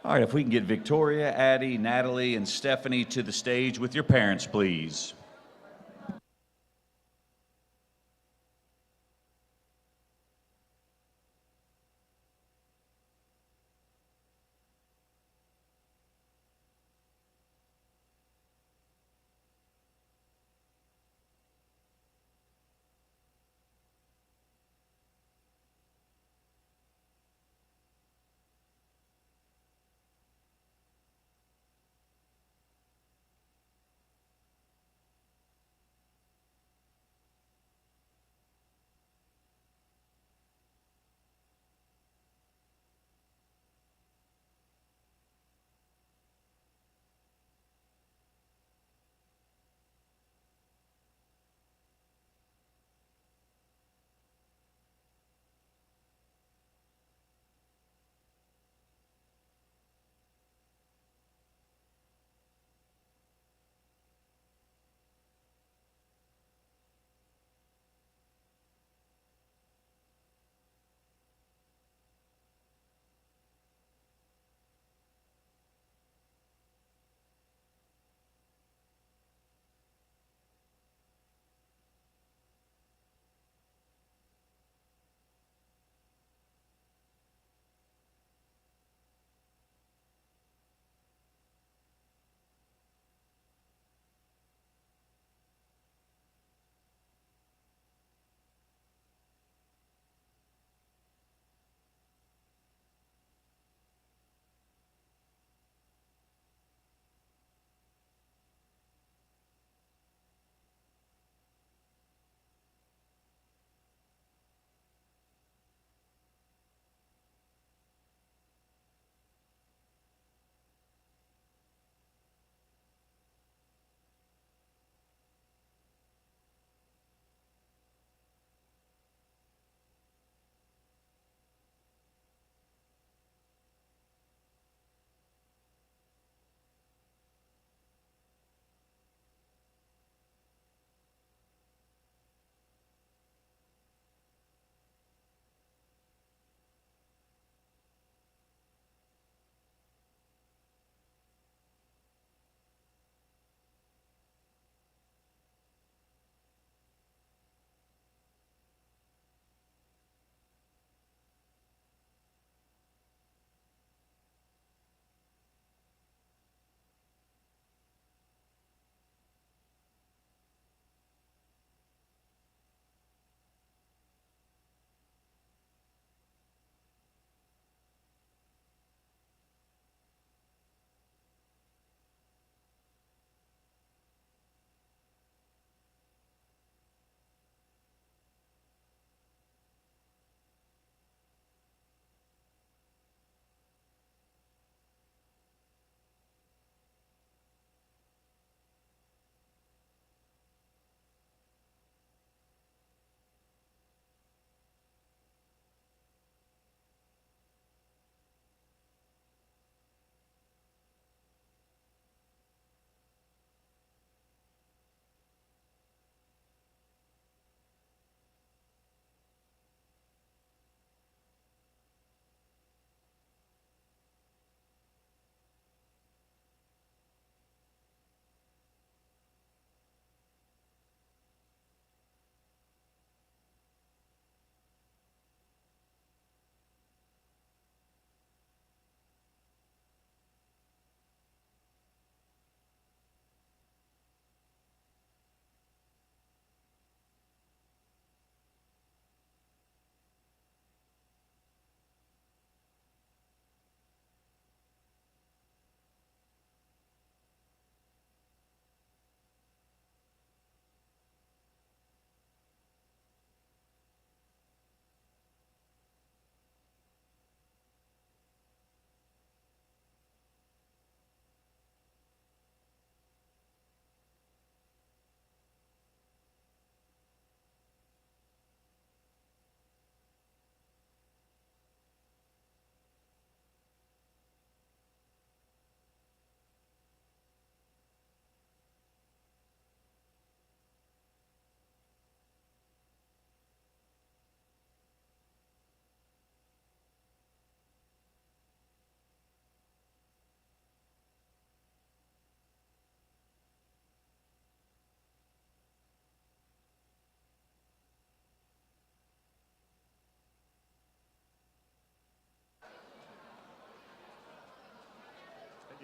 All right, if we can get Victoria, Addie, Natalie, and Stephanie to the stage with your parents, please.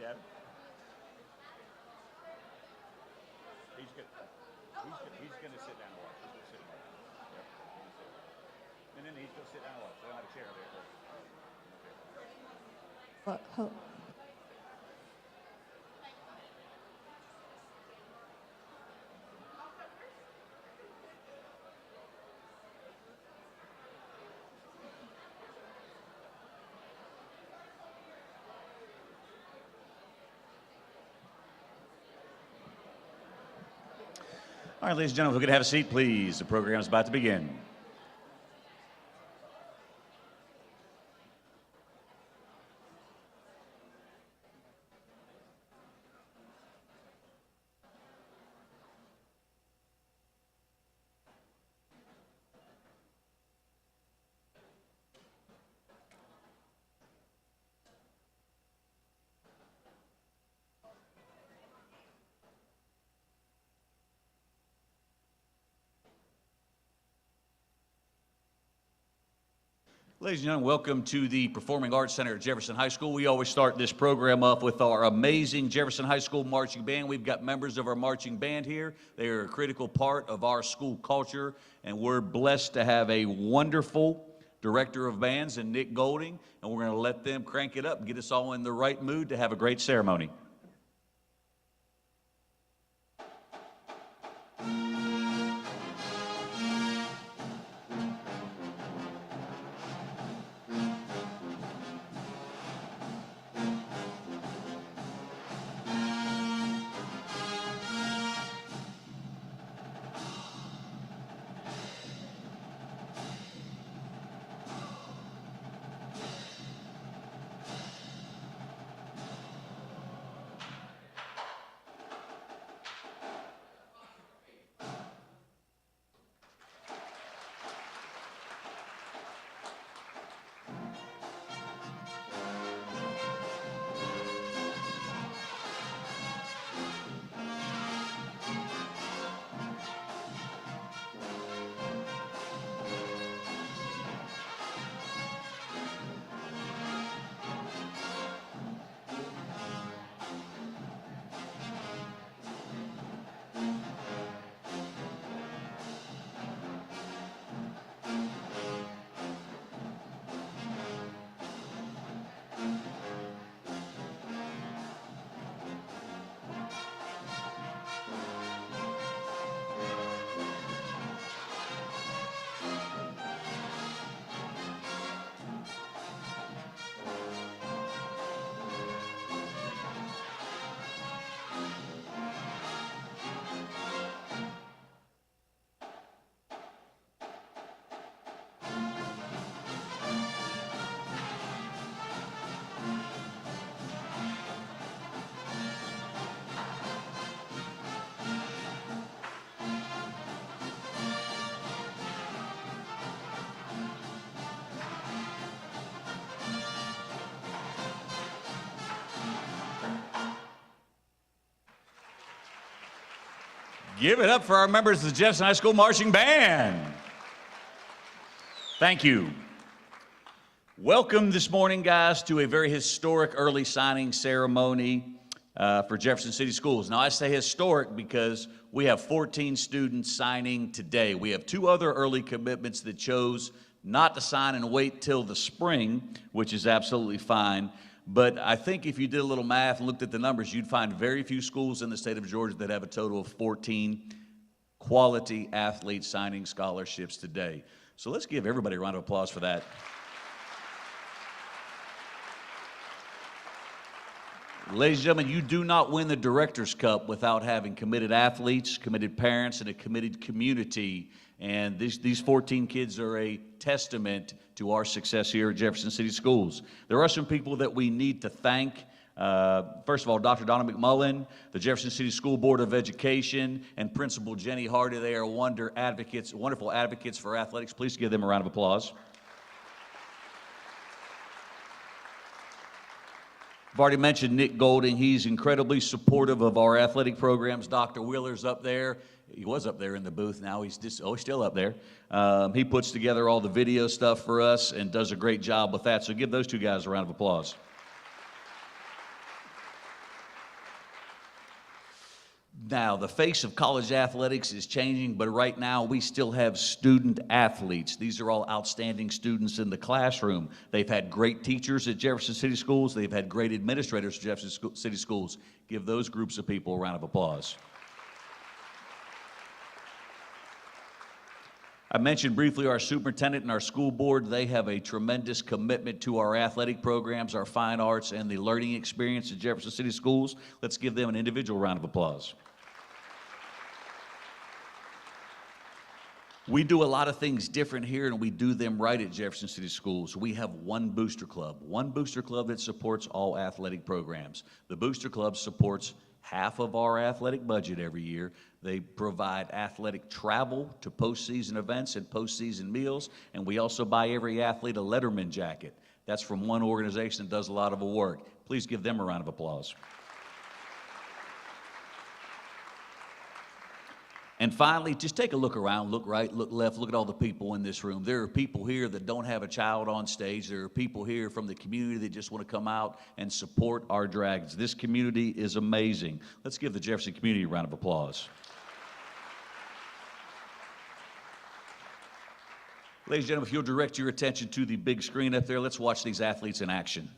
you, Adam. He's gonna sit down and watch. He's gonna sit and watch. Yep. And then he's gonna sit down and watch. They don't have a chair there. All right, ladies and gentlemen, if we could have a seat, please. The program is about to begin. Ladies and gentlemen, welcome to the Performing Arts Center at Jefferson High School. We always start this program off with our amazing Jefferson High School marching band. We've got members of our marching band here. They are a critical part of our school culture, and we're blessed to have a wonderful director of bands in Nick Golding, and we're going to let them crank it up and get us all in the right mood to have a great ceremony. Give it up for our members of the Jefferson High School Marching Band. Thank you. Welcome this morning, guys, to a very historic early signing ceremony for Jefferson City Schools. Now, I say historic because we have 14 students signing today. We have 2 other early commitments that chose not to sign and wait till the spring, which is absolutely fine. But I think if you did a little math and looked at the numbers, you'd find very few schools in the state of Georgia that have a total of 14 quality athletes signing scholarships today. So let's give everybody a round of applause for that. Ladies and gentlemen, you do not win the Director's Cup without having committed athletes, committed parents, and a committed community. And these 14 kids are a testament to our success here at Jefferson City Schools. There are some people that we need to thank. First of all, Dr. Donna McMullen, the Jefferson City School Board of Education, and Principal Jenny Hardy. They are wonderful advocates for athletics. Please give them a round of applause. I've already mentioned Nick Golding. He's incredibly supportive of our athletic programs. Dr. Wheeler's up there. He was up there in the booth. Now he's still up there. He puts together all the video stuff for us and does a great job with that. So give those 2 guys a round of applause. Now, the face of college athletics is changing, but right now we still have student athletes. These are all outstanding students in the classroom. They've had great teachers at Jefferson City Schools. They've had great administrators at Jefferson City Schools. Give those groups of people a round of applause. I mentioned briefly our superintendent and our school board. They have a tremendous commitment to our athletic programs, our fine arts, and the learning experience at Jefferson City Schools. Let's give them an individual round of applause. We do a lot of things different here, and we do them right at Jefferson City Schools. We have one booster club that supports all athletic programs. The booster club supports half of our athletic budget every year. They provide athletic travel to postseason events and postseason meals, and we also buy every athlete a Letterman jacket. That's from one organization that does a lot of work. Please give them a round of applause. And finally, just take a look around, look right, look left, look at all the people in this room. There are people here that don't have a child on stage. There are people here from the community that just want to come out and support our Dragons. This community is amazing. Let's give the Jefferson community a round of applause. Ladies and gentlemen, if you'll direct your attention to the big screen up there, let's watch these athletes in action.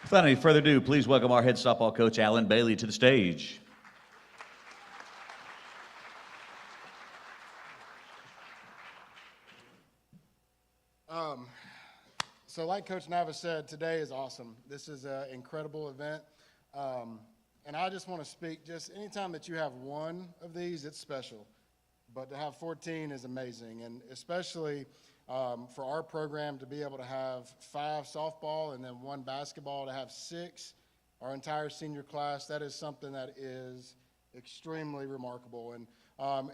Without any further ado, please welcome our head softball coach, Alan Bailey, to the stage. So like Coach Navas said, today is awesome. This is an incredible event. And I just want to speak, just anytime that you have one of these, it's special. But to have 14 is amazing. And especially for our program to be able to have 5 softball and then 1 basketball, to have 6, our entire senior class, that is something that is extremely remarkable. And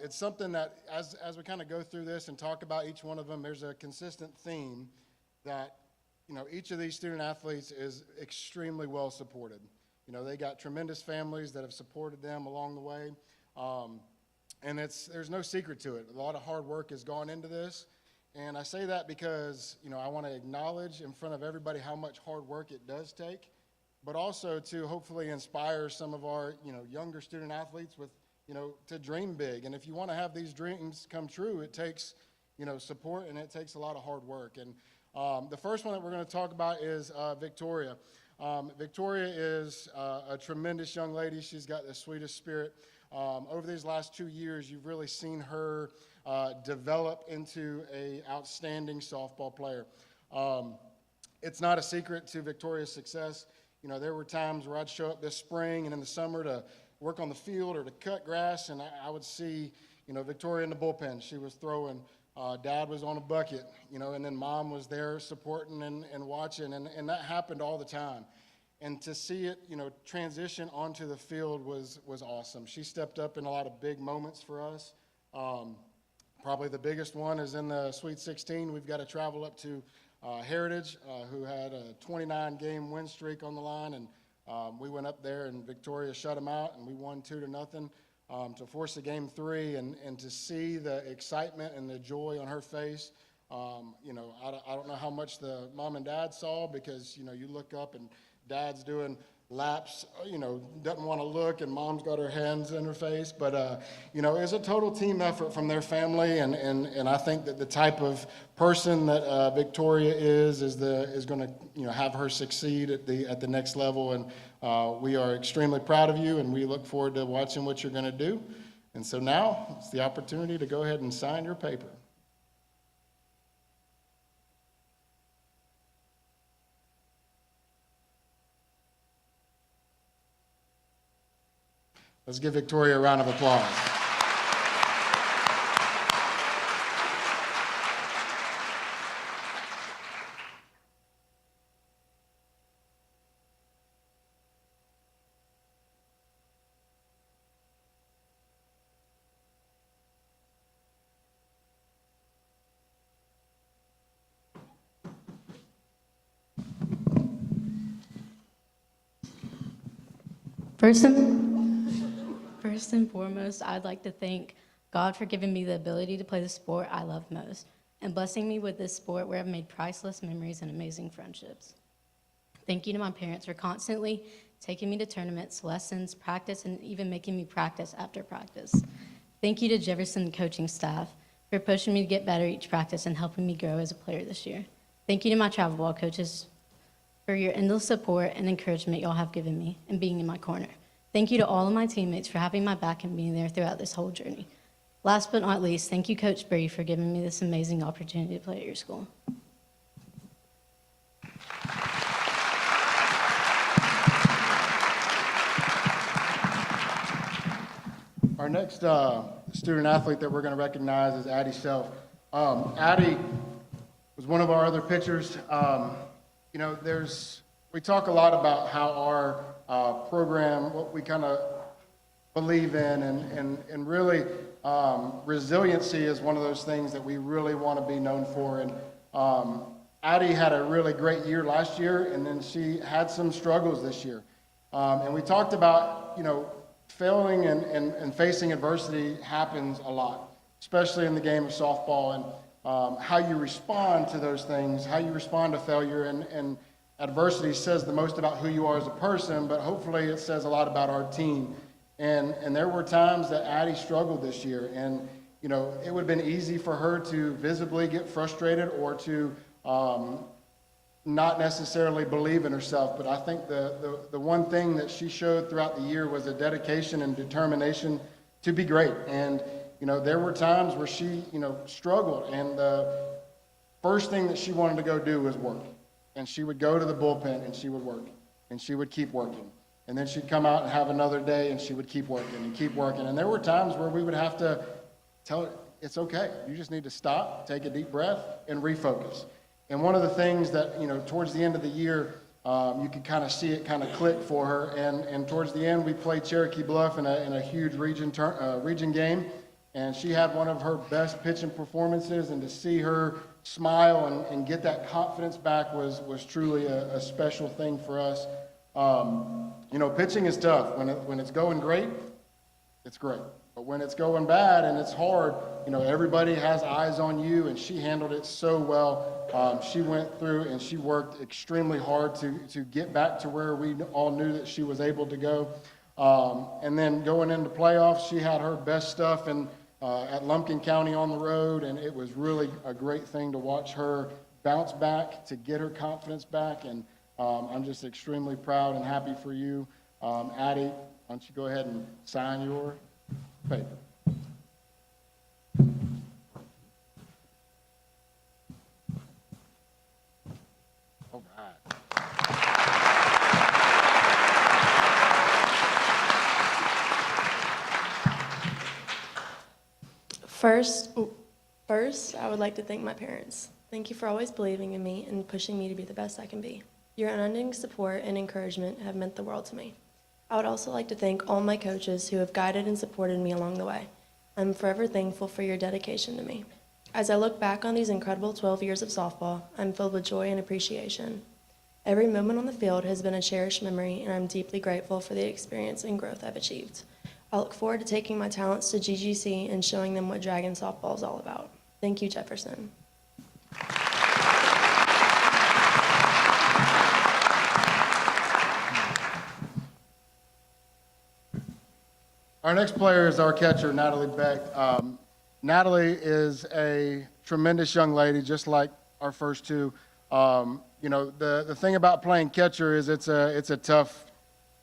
it's something that as we kind of go through this and talk about each one of them, there's a consistent theme that, you know, each of these student athletes is extremely well supported. You know, they got tremendous families that have supported them along the way. And there's no secret to it. A lot of hard work has gone into this. And I say that because, you know, I want to acknowledge in front of everybody how much hard work it does take, but also to hopefully inspire some of our, you know, younger student athletes with, you know, to dream big. And if you want to have these dreams come true, it takes, you know, support, and it takes a lot of hard work. And the first one that we're going to talk about is Victoria. Victoria is a tremendous young lady. She's got the sweetest spirit. Over these last 2 years, you've really seen her develop into an outstanding softball player. It's not a secret to Victoria's success. You know, there were times where I'd show up this spring and in the summer to work on the field or to cut grass, and I would see, you know, Victoria in the bullpen. She was throwing. Dad was on a bucket, you know, and then Mom was there supporting and watching, and that happened all the time. And to see it, you know, transition onto the field was awesome. She stepped up in a lot of big moments for us. Probably the biggest one is in the Sweet 16. We've got to travel up to Heritage, who had a 29-game win streak on the line, and we went up there, and Victoria shut them out, and we won 2-0. To force a game 3 and to see the excitement and the joy on her face, you know, I don't know how much the mom and dad saw, because, you know, you look up and dad's doing laps, you know, doesn't want to look, and mom's got her hands in her face. But, you know, it's a total team effort from their family, and I think that the type of person that Victoria is going to, you know, have her succeed at the next level. And we are extremely proud of you, and we look forward to watching what you're going to do. And so now it's the opportunity to go ahead and sign your paper. Let's give Victoria a round of applause. First and foremost, I'd like to thank God for giving me the ability to play the sport I love most and blessing me with this sport where I've made priceless memories and amazing friendships. Thank you to my parents for constantly taking me to tournaments, lessons, practice, and even making me practice after practice. Thank you to Jefferson coaching staff for pushing me to get better each practice and helping me grow as a player this year. Thank you to my travel ball coaches for your endless support and encouragement y'all have given me and being in my corner. Thank you to all of my teammates for having my back and being there throughout this whole journey. Last but not least, thank you, Coach Bree, for giving me this amazing opportunity to play at your school. Our next student athlete that we're going to recognize is Addie Self. Addie was one of our other pitchers. You know, we talk a lot about how our program, what we kind of believe in, and really resiliency is one of those things that we really want to be known for. And Addie had a really great year last year, and then she had some struggles this year. And we talked about, you know, failing and facing adversity happens a lot, especially in the game of softball, and how you respond to those things, how you respond to failure, and adversity says the most about who you are as a person, but hopefully it says a lot about our team. And there were times that Addie struggled this year, and, you know, it would have been easy for her to visibly get frustrated or to not necessarily believe in herself, but I think the one thing that she showed throughout the year was a dedication and determination to be great. And, there were times where she, struggled, and the first thing that she wanted to go do was work. And she would go to the bullpen and she would work, and she would keep working. And then she'd come out and have another day and she would keep working and keep working. And there were times where we would have to tell her, it's okay. You just need to stop, take a deep breath, and refocus. And one of the things that, towards the end of the year, you could kind of see it kind of click for her. And towards the end, we played Cherokee Bluff in a huge region game. And she had one of her best pitching performances. And to see her smile and get that confidence back was truly a special thing for us. Pitching is tough. When it's going great, it's great. But when it's going bad and it's hard, everybody has eyes on you, and she handled it so well. She went through and she worked extremely hard to get back to where we all knew that she was able to go. And then going into playoffs, she had her best stuff at Lumpkin County on the road, and it was really a great thing to watch her bounce back, to get her confidence back. And I'm just extremely proud and happy for you. Addie, why don't you go ahead and sign your paper. All right. First, I would like to thank my parents. Thank you for always believing in me and pushing me to be the best I can be. Your unending support and encouragement have meant the world to me. I would also like to thank all my coaches who have guided and supported me along the way. I'm forever thankful for your dedication to me. As I look back on these incredible 12 years of softball, I'm filled with joy and appreciation. Every moment on the field has been a cherished memory, and I'm deeply grateful for the experience and growth I've achieved. I look forward to taking my talents to GGC and showing them what Dragon softball is all about. Thank you, Jefferson. Our next player is our catcher, Natalie Beck. Natalie is a tremendous young lady, just like our first two. The thing about playing catcher is it's a tough,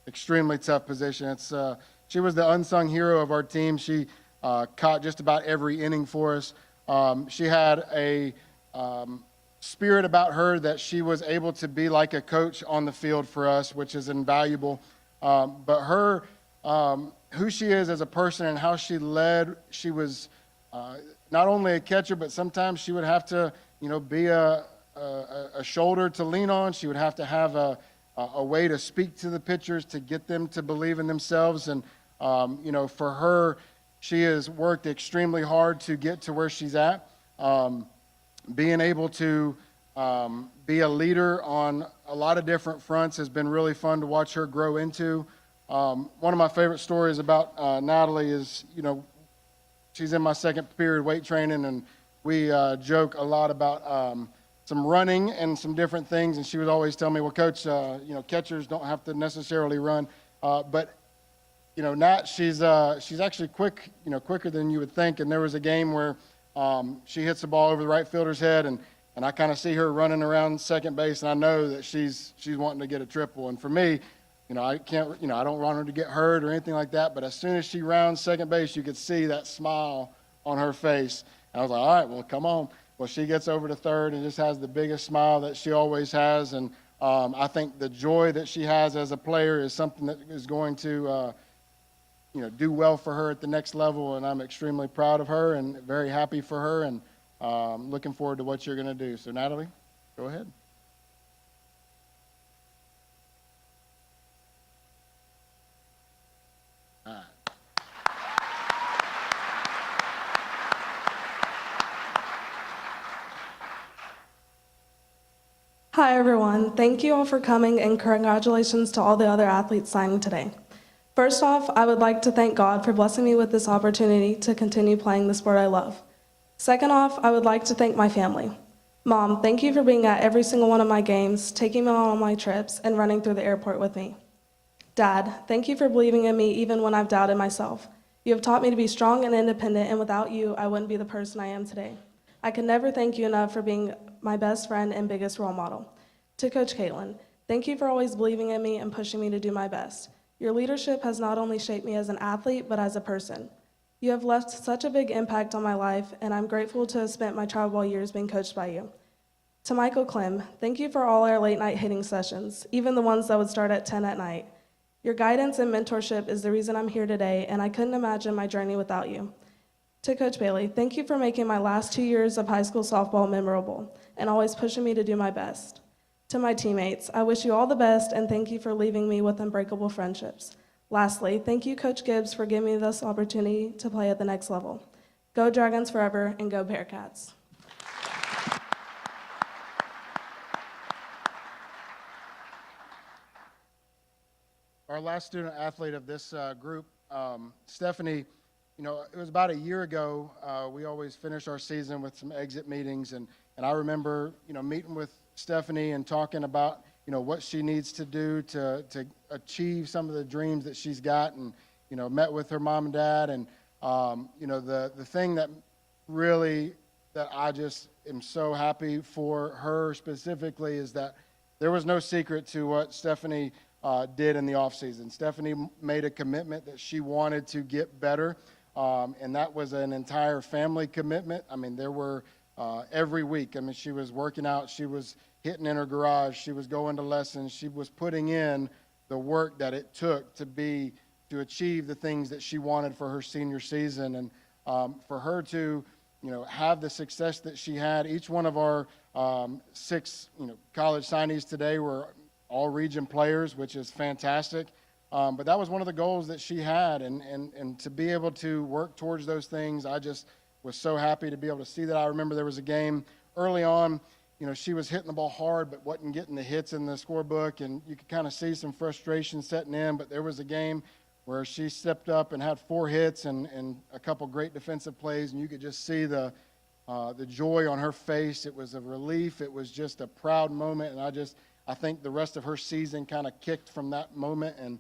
extremely tough position. She was the unsung hero of our team. She caught just about every inning for us. She had a spirit about her that she was able to be like a coach on the field for us, which is invaluable. But her who she is as a person and how she led, she was not only a catcher, but sometimes she would have to, be a shoulder to lean on. She would have to have a way to speak to the pitchers to get them to believe in themselves. And, for her, she has worked extremely hard to get to where she's at. Being able to be a leader on a lot of different fronts has been really fun to watch her grow into. One of my favorite stories about Natalie is, she's in my second period weight training, and we joke a lot about some running and some different things. And she would always tell me, well, Coach, catchers don't have to necessarily run. But Nat, she's actually quick, quicker than you would think. And there was a game where she hits the ball over the right fielder's head, and I kind of see her running around second base, and I know that she's wanting to get a triple. And for me, I can't, I don't want her to get hurt or anything like that, but as soon as she rounds second base, you could see that smile on her face. And I was like, all right, well, come on. Well, she gets over to third and just has the biggest smile that she always has. And I think the joy that she has as a player is something that is going to, do well for her at the next level. And I'm extremely proud of her and very happy for her, and looking forward to what you're going to do. So, Natalie, go ahead. Hi, everyone. Thank you all for coming, and congratulations to all the other athletes signing today. First off, I would like to thank God for blessing me with this opportunity to continue playing the sport I love. Second off, I would like to thank my family. Mom, thank you for being at every single one of my games, taking me on all my trips, and running through the airport with me. Dad, thank you for believing in me even when I've doubted myself. You have taught me to be strong and independent, and without you, I wouldn't be the person I am today. I can never thank you enough for being my best friend and biggest role model. To Coach Caitlin, thank you for always believing in me and pushing me to do my best. Your leadership has not only shaped me as an athlete, but as a person. You have left such a big impact on my life, and I'm grateful to have spent my travel ball years being coached by you. To Michael Clem, thank you for all our late night hitting sessions, even the ones that would start at 10 at night. Your guidance and mentorship is the reason I'm here today, and I couldn't imagine my journey without you. To Coach Bailey, thank you for making my last 2 years of high school softball memorable and always pushing me to do my best. To my teammates, I wish you all the best and thank you for leaving me with unbreakable friendships. Lastly, thank you, Coach Gibbs, for giving me this opportunity to play at the next level. Go Dragons forever and go Bearcats. Our last student athlete of this group, Stephanie, it was about a year ago. We always finish our season with some exit meetings, and I remember, meeting with Stephanie and talking about, what she needs to do to achieve some of the dreams that she's got, and, met with her mom and dad, and, the thing that really, that I just am so happy for her specifically is that there was no secret to what Stephanie did in the offseason. Stephanie made a commitment that she wanted to get better, and that was an entire family commitment. I mean, there were every week. I mean, she was working out. She was hitting in her garage. She was going to lessons. She was putting in the work that it took to achieve the things that she wanted for her senior season. And for her to, have the success that she had, each one of our 6, college signees today were all region players, which is fantastic. But that was one of the goals that she had. And to be able to work towards those things, I just was so happy to be able to see that. I remember there was a game early on, she was hitting the ball hard but wasn't getting the hits in the scorebook, and you could kind of see some frustration setting in. But there was a game where she stepped up and had 4 hits and a couple great defensive plays, and you could just see the joy on her face. It was a relief. It was just a proud moment, and I think the rest of her season kind of kicked from that moment, and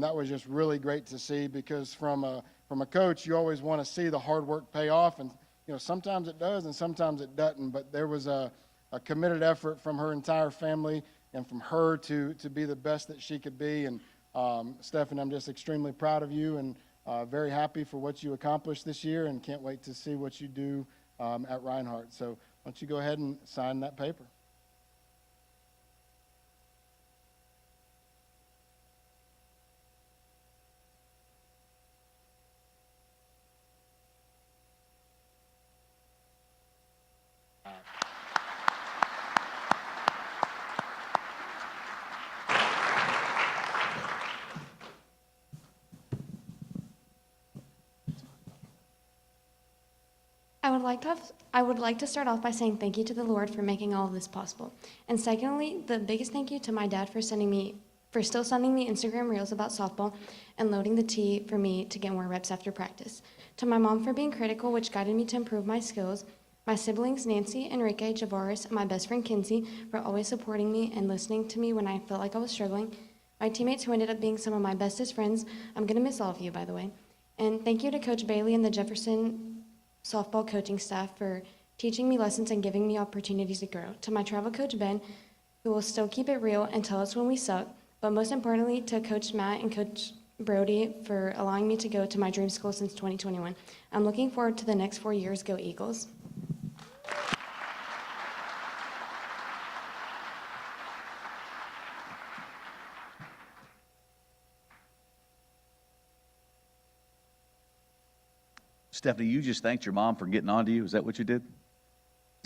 that was just really great to see, because from a coach, you always want to see the hard work pay off, and sometimes it does and sometimes it doesn't. But there was a committed effort from her entire family and from her to be the best that she could be. And Stephanie, I'm just extremely proud of you and very happy for what you accomplished this year, and can't wait to see what you do at Reinhardt. So why don't you go ahead and sign that paper. I would like to start off by saying thank you to the Lord for making all of this possible. And secondly, the biggest thank you to my dad for still sending me Instagram reels about softball and loading the tee for me to get more reps after practice. To my mom for being critical, which guided me to improve my skills. My siblings, Nancy, Enrique, Javaris, and my best friend Kinsey, for always supporting me and listening to me when I felt like I was struggling. My teammates who ended up being some of my bestest friends. I'm going to miss all of you, by the way. And thank you to Coach Bailey and the Jefferson softball coaching staff for teaching me lessons and giving me opportunities to grow. To my travel coach, Ben, who will still keep it real and tell us when we suck. But most importantly, to Coach Matt and Coach Brody for allowing me to go to my dream school since 2021. I'm looking forward to the next 4 years. Go Eagles. Stephanie, you just thanked your mom for getting on to you. Is that what you did?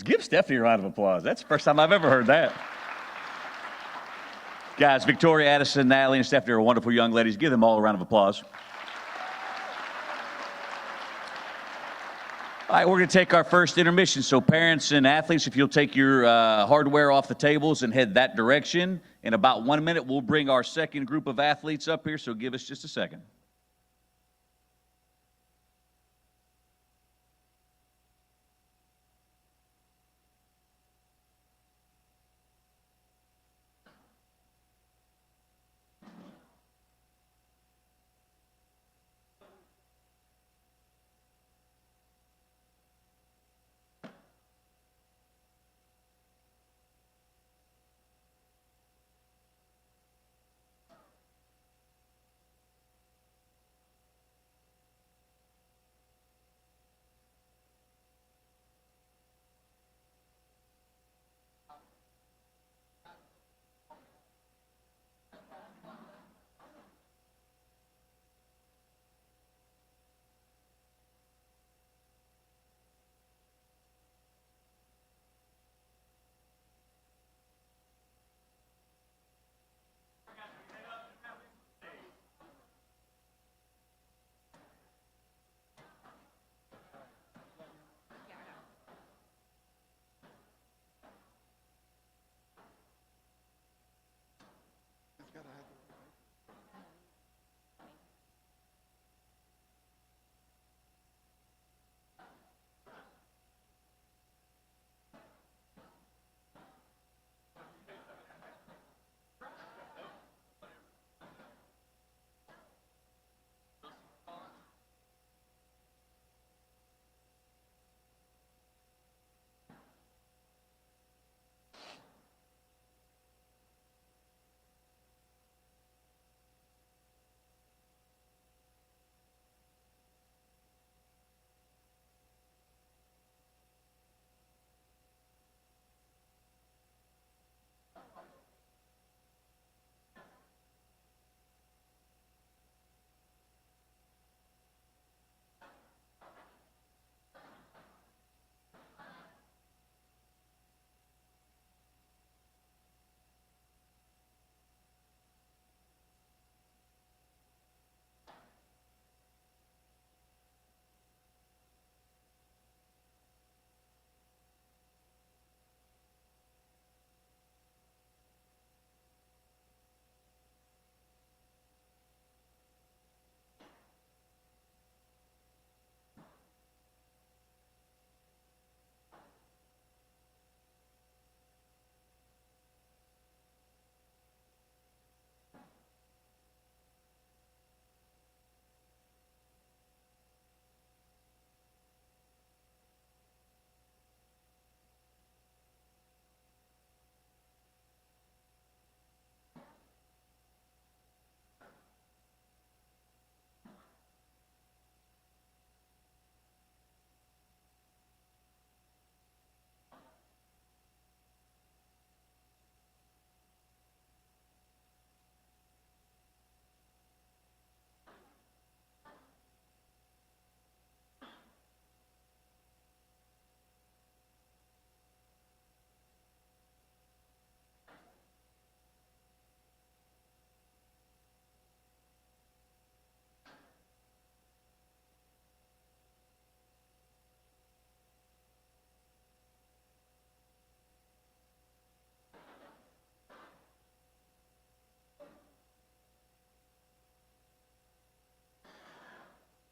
Give Stephanie a round of applause. That's the first time I've ever heard that. Guys, Victoria, Addison, Natalie, and Stephanie are wonderful young ladies. Give them all a round of applause. All right, we're going to take our first intermission. So parents and athletes, if you'll take your hardware off the tables and head that direction. In about 1 minute, we'll bring our second group of athletes up here, so give us just a second.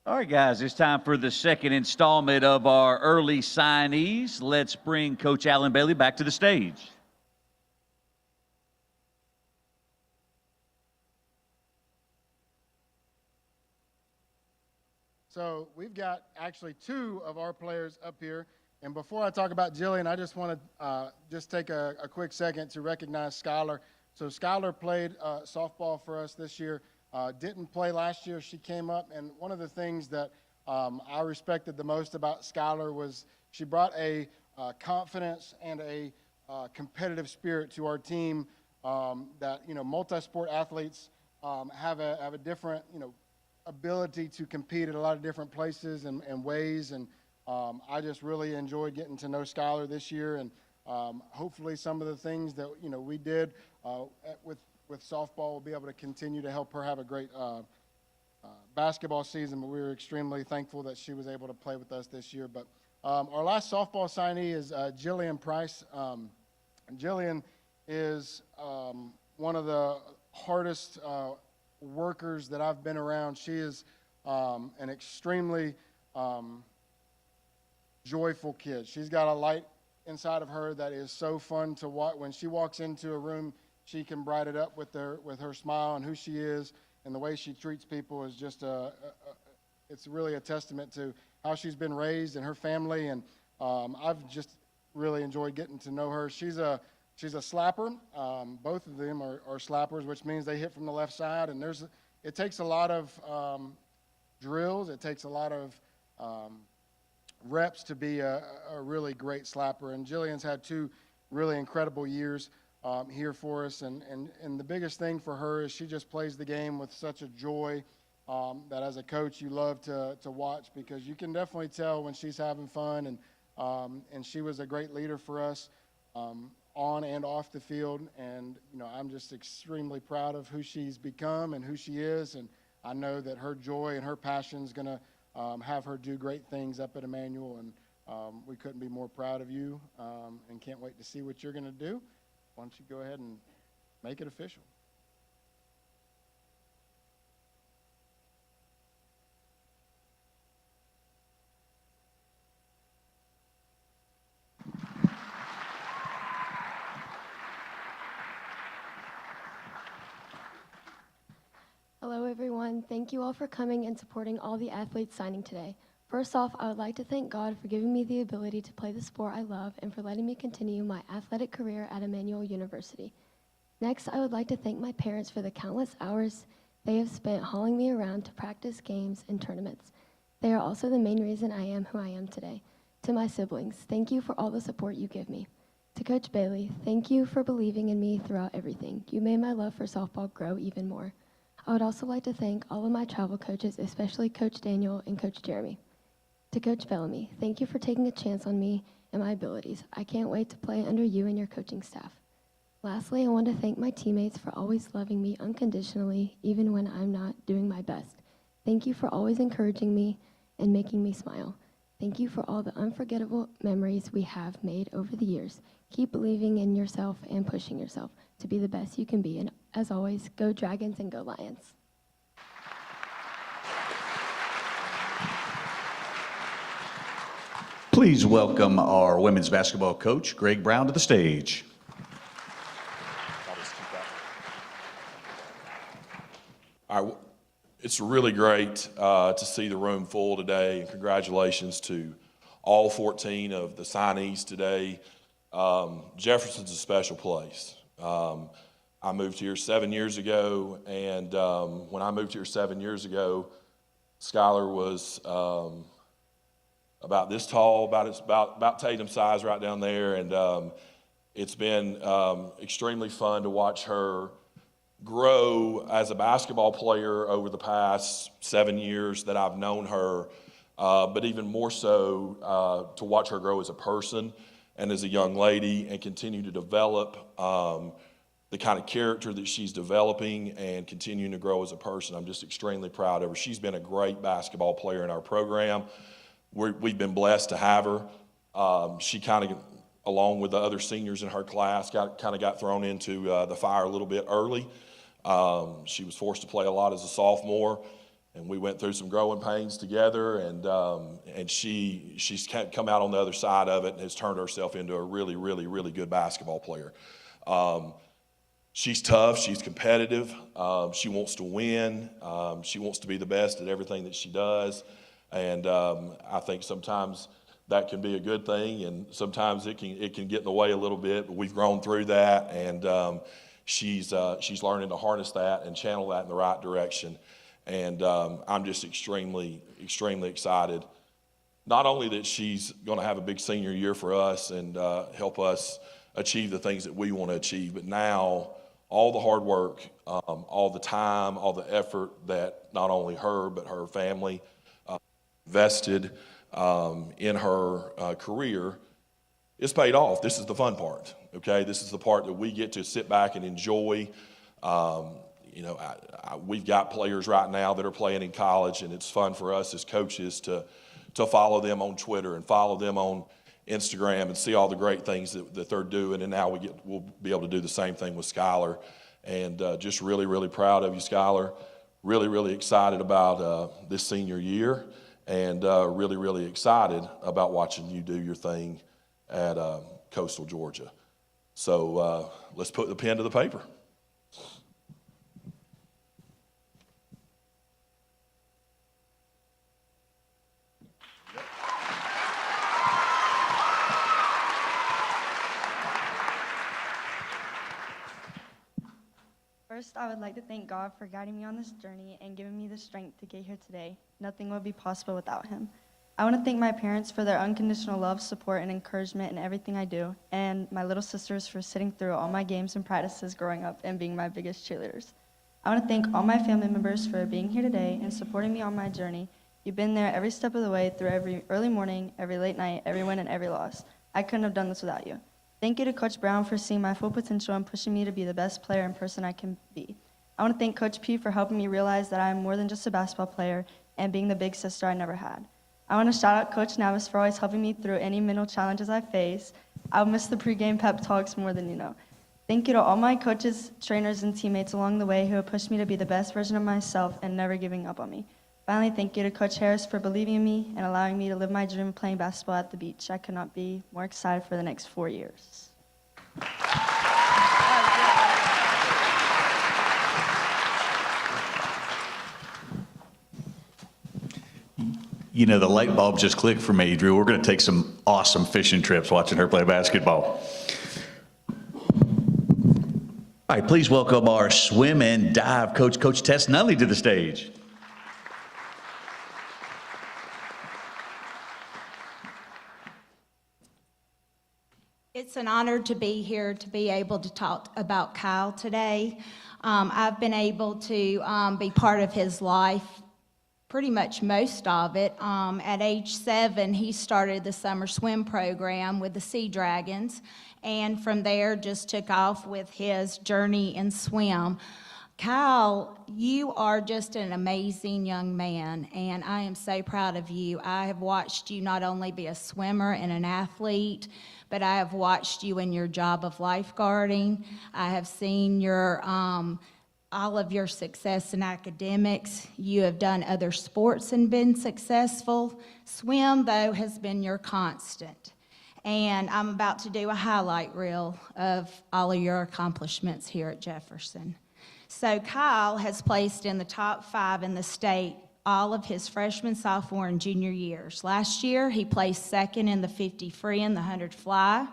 All right, guys, it's time for the second installment of our early signees. Let's bring Coach Alan Bailey back to the stage. So we've got actually two of our players up here. And before I talk about Jillian, I just want to just take a quick second to recognize Skylar. So Skylar played softball for us this year. Didn't play last year. She came up, and one of the things that I respected the most about Skylar was she brought a confidence and a competitive spirit to our team that, multi-sport athletes have a different, ability to compete at a lot of different places and ways. And I just really enjoyed getting to know Skylar this year. And hopefully some of the things that, we did with softball will be able to continue to help her have a great basketball season. But we were extremely thankful that she was able to play with us this year. But our last softball signee is Jillian Price. Jillian is one of the hardest workers that I've been around. She is an extremely joyful kid. She's got a light inside of her that is so fun to watch. When she walks into a room, she can bright it up with her smile, and who she is and the way she treats people is just it's really a testament to how she's been raised and her family. And I've just really enjoyed getting to know her. She's a slapper. Both of them are slappers, which means they hit from the left side. And it takes a lot of drills. It takes a lot of reps to be a really great slapper. And Jillian's had two really incredible years here for us. And the biggest thing for her is she just plays the game with such a joy that as a coach you love to watch, because you can definitely tell when she's having fun. And she was a great leader for us on and off the field. And, I'm just extremely proud of who she's become and who she is. And I know that her joy and her passion is going to have her do great things up at Emmanuel. And we couldn't be more proud of you and can't wait to see what you're going to do. Why don't you go ahead and make it official? Hello, everyone. Thank you all for coming and supporting all the athletes signing today. First off, I would like to thank God for giving me the ability to play the sport I love and for letting me continue my athletic career at Emmanuel University. Next, I would like to thank my parents for the countless hours they have spent hauling me around to practice games and tournaments. They are also the main reason I am who I am today. To my siblings, thank you for all the support you give me. To Coach Bailey, thank you for believing in me throughout everything. You made my love for softball grow even more. I would also like to thank all of my travel coaches, especially Coach Daniel and Coach Jeremy. To Coach Bellamy, thank you for taking a chance on me and my abilities. I can't wait to play under you and your coaching staff. Lastly, I want to thank my teammates for always loving me unconditionally, even when I'm not doing my best. Thank you for always encouraging me and making me smile. Thank you for all the unforgettable memories we have made over the years. Keep believing in yourself and pushing yourself to be the best you can be. And as always, go Dragons and go Lions. Please welcome our women's basketball coach, Greg Brown, to the stage. All right, it's really great to see the room full today, and congratulations to all 14 of the signees today. Jefferson's a special place. I moved here 7 years ago, and when I moved here 7 years ago, Skylar was about this tall, about Tatum's size right down there, and it's been extremely fun to watch her grow as a basketball player over the past 7 years that I've known her, but even more so to watch her grow as a person and as a young lady and continue to develop the kind of character that she's developing and continuing to grow as a person. I'm just extremely proud of her. She's been a great basketball player in our program. We've been blessed to have her. She kind of, along with the other seniors in her class, got thrown into the fire a little bit early. She was forced to play a lot as a sophomore, and we went through some growing pains together, and she's come out on the other side of it and has turned herself into a really, really, really good basketball player. She's tough, she's competitive, she wants to win, she wants to be the best at everything that she does, and I think sometimes that can be a good thing, and sometimes it can get in the way a little bit, but we've grown through that, and she's learning to harness that and channel that in the right direction. And I'm just extremely, extremely excited. Not only that she's going to have a big senior year for us and help us achieve the things that we want to achieve, but now all the hard work, all the time, all the effort that not only her but her family invested in her career is paid off. This is the fun part, okay? This is the part that we get to sit back and enjoy. We've got players right now that are playing in college, and it's fun for us as coaches to follow them on Twitter and follow them on Instagram and see all the great things that they're doing. And now we'll be able to do the same thing with Skylar. And just really, really proud of you, Skylar. Really, really excited about this senior year, and really, really excited about watching you do your thing at Coastal Georgia. So let's put the pen to the paper. First, I would like to thank God for guiding me on this journey and giving me the strength to get here today. Nothing would be possible without him. I want to thank my parents for their unconditional love, support, and encouragement in everything I do, and my little sisters for sitting through all my games and practices growing up and being my biggest cheerleaders. I want to thank all my family members for being here today and supporting me on my journey. You've been there every step of the way, through every early morning, every late night, every win, and every loss. I couldn't have done this without you. Thank you to Coach Brown for seeing my full potential and pushing me to be the best player and person I can be. I want to thank Coach P for helping me realize that I am more than just a basketball player and being the big sister I never had. I want to shout out Coach Navis for always helping me through any mental challenges I face. I'll miss the pregame pep talks more than you know. Thank you to all my coaches, trainers, and teammates along the way who have pushed me to be the best version of myself and never giving up on me. Finally, thank you to Coach Harris for believing in me and allowing me to live my dream of playing basketball at the beach. I could not be more excited for the next 4 years. You know, the light bulb just clicked for me, Drew. We're going to take some awesome fishing trips watching her play basketball. All right, please welcome our swim and dive coach, Coach Tess Nunley, to the stage. It's an honor to be here, to be able to talk about Kyle today. I've been able to be part of his life, pretty much most of it. At age 7, he started the summer swim program with the Sea Dragons, and from there just took off with his journey in swim. Kyle, you are just an amazing young man, and I am so proud of you. I have watched you not only be a swimmer and an athlete, but I have watched you in your job of lifeguarding. I have seen your all of your success in academics. You have done other sports and been successful. Swim, though, has been your constant. And I'm about to do a highlight reel of all of your accomplishments here at Jefferson. So Kyle has placed in the top 5 in the state all of his freshman, sophomore, and junior years. Last year, he placed 2nd in the 50 free and the 100 fly.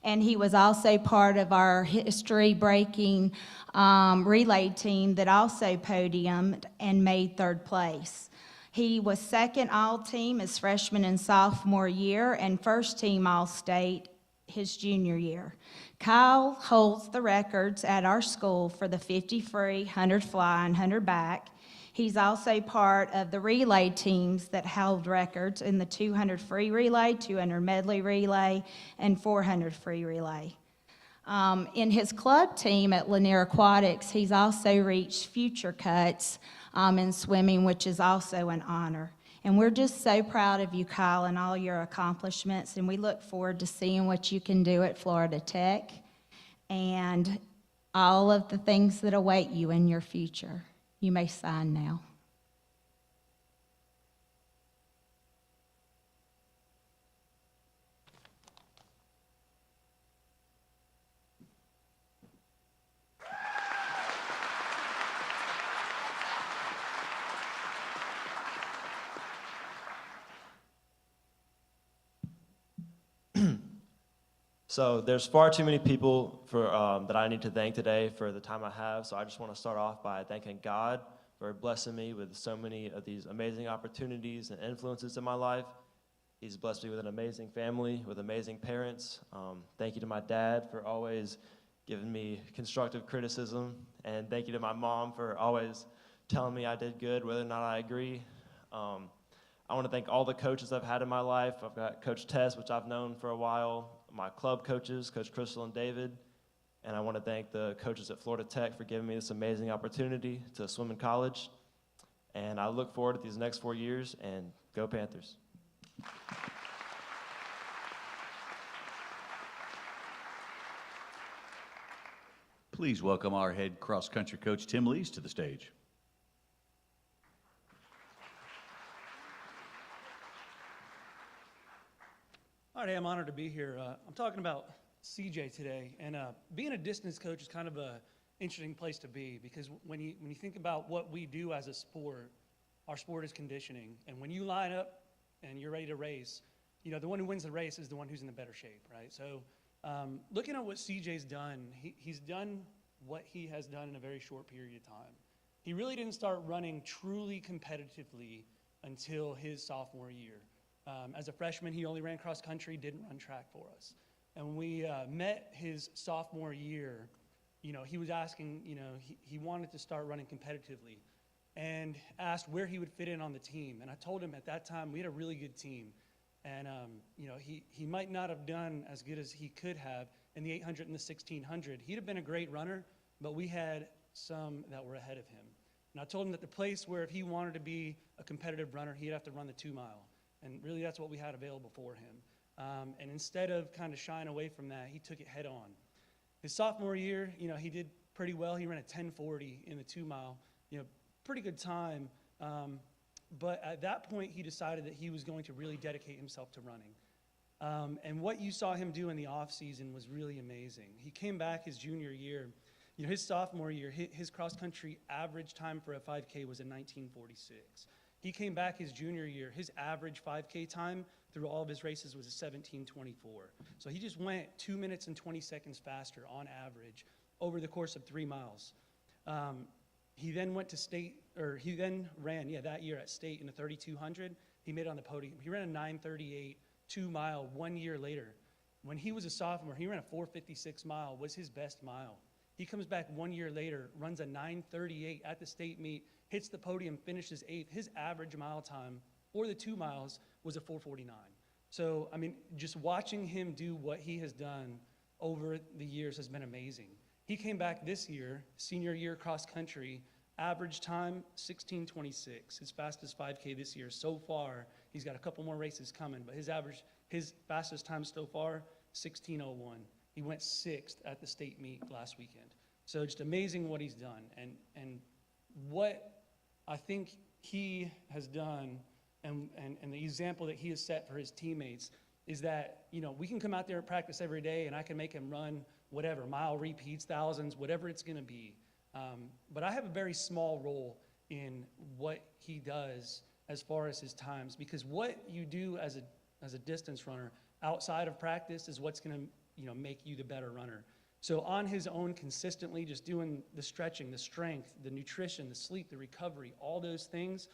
And he was also part of our history-breaking relay team that also podiumed and made 3rd place. He was 2nd all-team his freshman and sophomore year and 1st team all-state his junior year. Kyle holds the records at our school for the 50 free, 100 fly, and 100 back. He's also part of the relay teams that held records in the 200 free relay, 200 medley relay, and 400 free relay. In his club team at Lanier Aquatics, he's also reached future cuts in swimming, which is also an honor. And we're just so proud of you, Kyle, and all your accomplishments, and we look forward to seeing what you can do at Florida Tech and all of the things that await you in your future. You may sign now. So there's far too many people that I need to thank today for the time I have. So I just want to start off by thanking God for blessing me with so many of these amazing opportunities and influences in my life. He's blessed me with an amazing family, with amazing parents. Thank you to my dad for always giving me constructive criticism. And thank you to my mom for always telling me I did good, whether or not I agree. I want to thank all the coaches I've had in my life. I've got Coach Tess, which I've known for a while, my club coaches, Coach Crystal and David. And I want to thank the coaches at Florida Tech for giving me this amazing opportunity to swim in college. And I look forward to these next 4 years, and go Panthers. Please welcome our head cross-country coach, Tim Lees, to the stage. All right, I'm honored to be here. I'm talking about CJ today, and being a distance coach is kind of a interesting place to be, because when you think about what we do as a sport, our sport is conditioning, and when you line up and you're ready to race, you know, the one who wins the race is the one who's in the better shape, right? So looking at what CJ's done, he's done what he has done in a very short period of time. He really didn't start running truly competitively until his sophomore year. As a freshman, he only ran cross country, didn't run track for us. And when we met his sophomore year, you know, he was asking, you know, he wanted to start running competitively and asked where he would fit in on the team. And I told him at that time we had a really good team. And, you know, he might not have done as good as he could have in the 800 and the 1600. He'd have been a great runner, but we had some that were ahead of him. And I told him that the place where if he wanted to be a competitive runner, he'd have to run the 2 mile. And really that's what we had available for him. And instead of kind of shying away from that, he took it head on. His sophomore year, you know, he did pretty well. He ran a 10:40 in the 2 mile, you know, pretty good time. But at that point, he decided that he was going to really dedicate himself to running. And what you saw him do in the off season was really amazing. He came back his junior year. You know, his sophomore year, his cross-country average time for a 5K was a 19:46. He came back his junior year. His average 5K time through all of his races was a 17:24. So he just went 2 minutes and 20 seconds faster on average over the course of 3 miles. He then went to state, or he then ran, that year at state in the 3200. He made it on the podium. He ran a 9:38 2 mile 1 year later. When he was a sophomore, he ran a 4:56 mile, was his best mile. He comes back 1 year later, runs a 9:38 at the state meet, hits the podium, finishes 8th. His average mile time for the 2 miles was a 4:49. So, I mean, just watching him do what he has done over the years has been amazing. He came back this year, senior year cross country, average time 16:26, his fastest 5K this year. So far, he's got a couple more races coming, but his fastest time so far, 16:01. He went 6th at the state meet last weekend. So just amazing what he's done. And what I think he has done and the example that he has set for his teammates is that, you know, we can come out there and practice every day and I can make him run whatever, mile repeats, thousands, whatever it's going to be. But I have a very small role in what he does as far as his times, because what you do as a distance runner outside of practice is what's going to, you know, make you the better runner. So on his own, consistently just doing the stretching, the strength, the nutrition, the sleep, the recovery, all those things,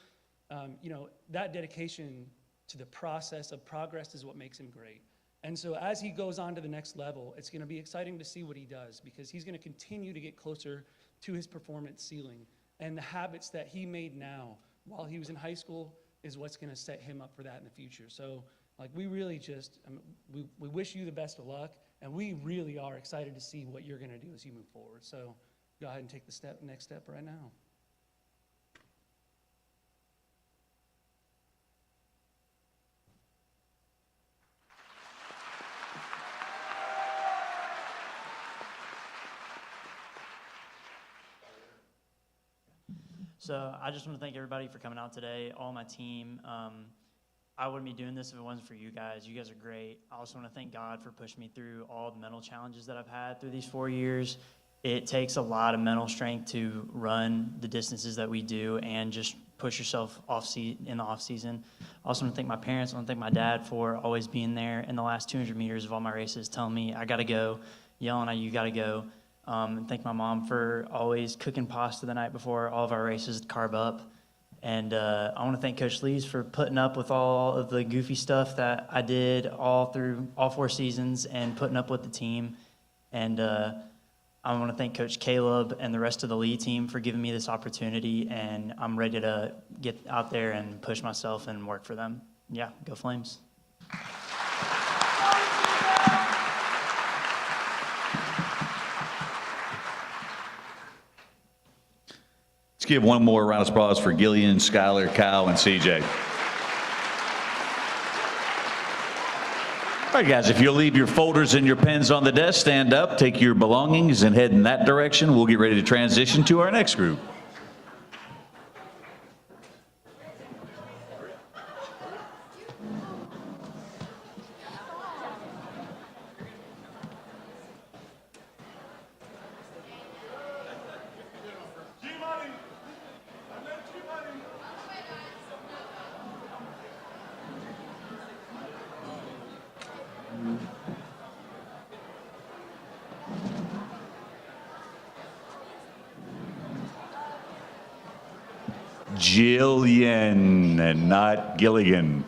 you know, that dedication to the process of progress is what makes him great. And so as he goes on to the next level, it's going to be exciting to see what he does, because he's going to continue to get closer to his performance ceiling. And the habits that he made now while he was in high school is what's going to set him up for that in the future. So, like, we really just, we wish you the best of luck, and we really are excited to see what you're going to do as you move forward. So go ahead and take the next step right now. So I just want to thank everybody for coming out today, all my team. I wouldn't be doing this if it wasn't for you guys. You guys are great. I also want to thank God for pushing me through all the mental challenges that I've had through these 4 years. it takes a lot of mental strength to run the distances that we do and just push yourself in the off season. I also want to thank my parents. I want to thank my dad for always being there in the last 200 meters of all my races, telling me I got to go, yelling at you got to go. And thank my mom for always cooking pasta the night before all of our races to carb up. And I want to thank Coach Lees for putting up with all of the goofy stuff that I did all through all 4 seasons and putting up with the team. And I want to thank Coach Caleb and the rest of the Lee team for giving me this opportunity, and I'm ready to get out there and push myself and work for them. Yeah, go Flames. Let's give one more round of applause for Gillian, Skylar, Kyle, and CJ. All right, guys, if you'll leave your folders and your pens on the desk, stand up, take your belongings, and head in that direction. We'll get ready to transition to our next group. Jillian and not Gilligan.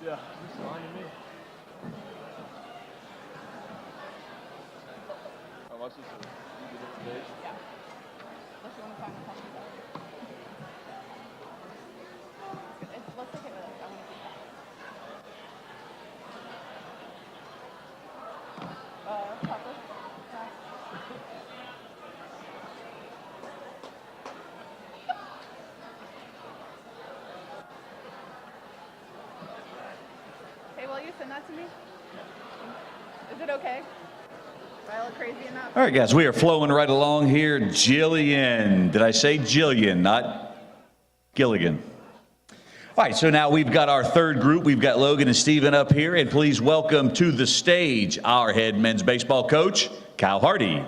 Yeah, just fine to me. How much is it? You get different days? Yeah. Unless you want to find a couple. Let's take it with us. I want to keep that. Chocolate? Hey, will you send that to me? Is it okay? Do I look crazy enough? All right, guys, we are flowing right along here. Jillian. Did I say Jillian, not Gilligan? All right, so now we've got our third group. We've got Logan and Steven up here. And please welcome to the stage our head men's baseball coach, Kyle Hardy.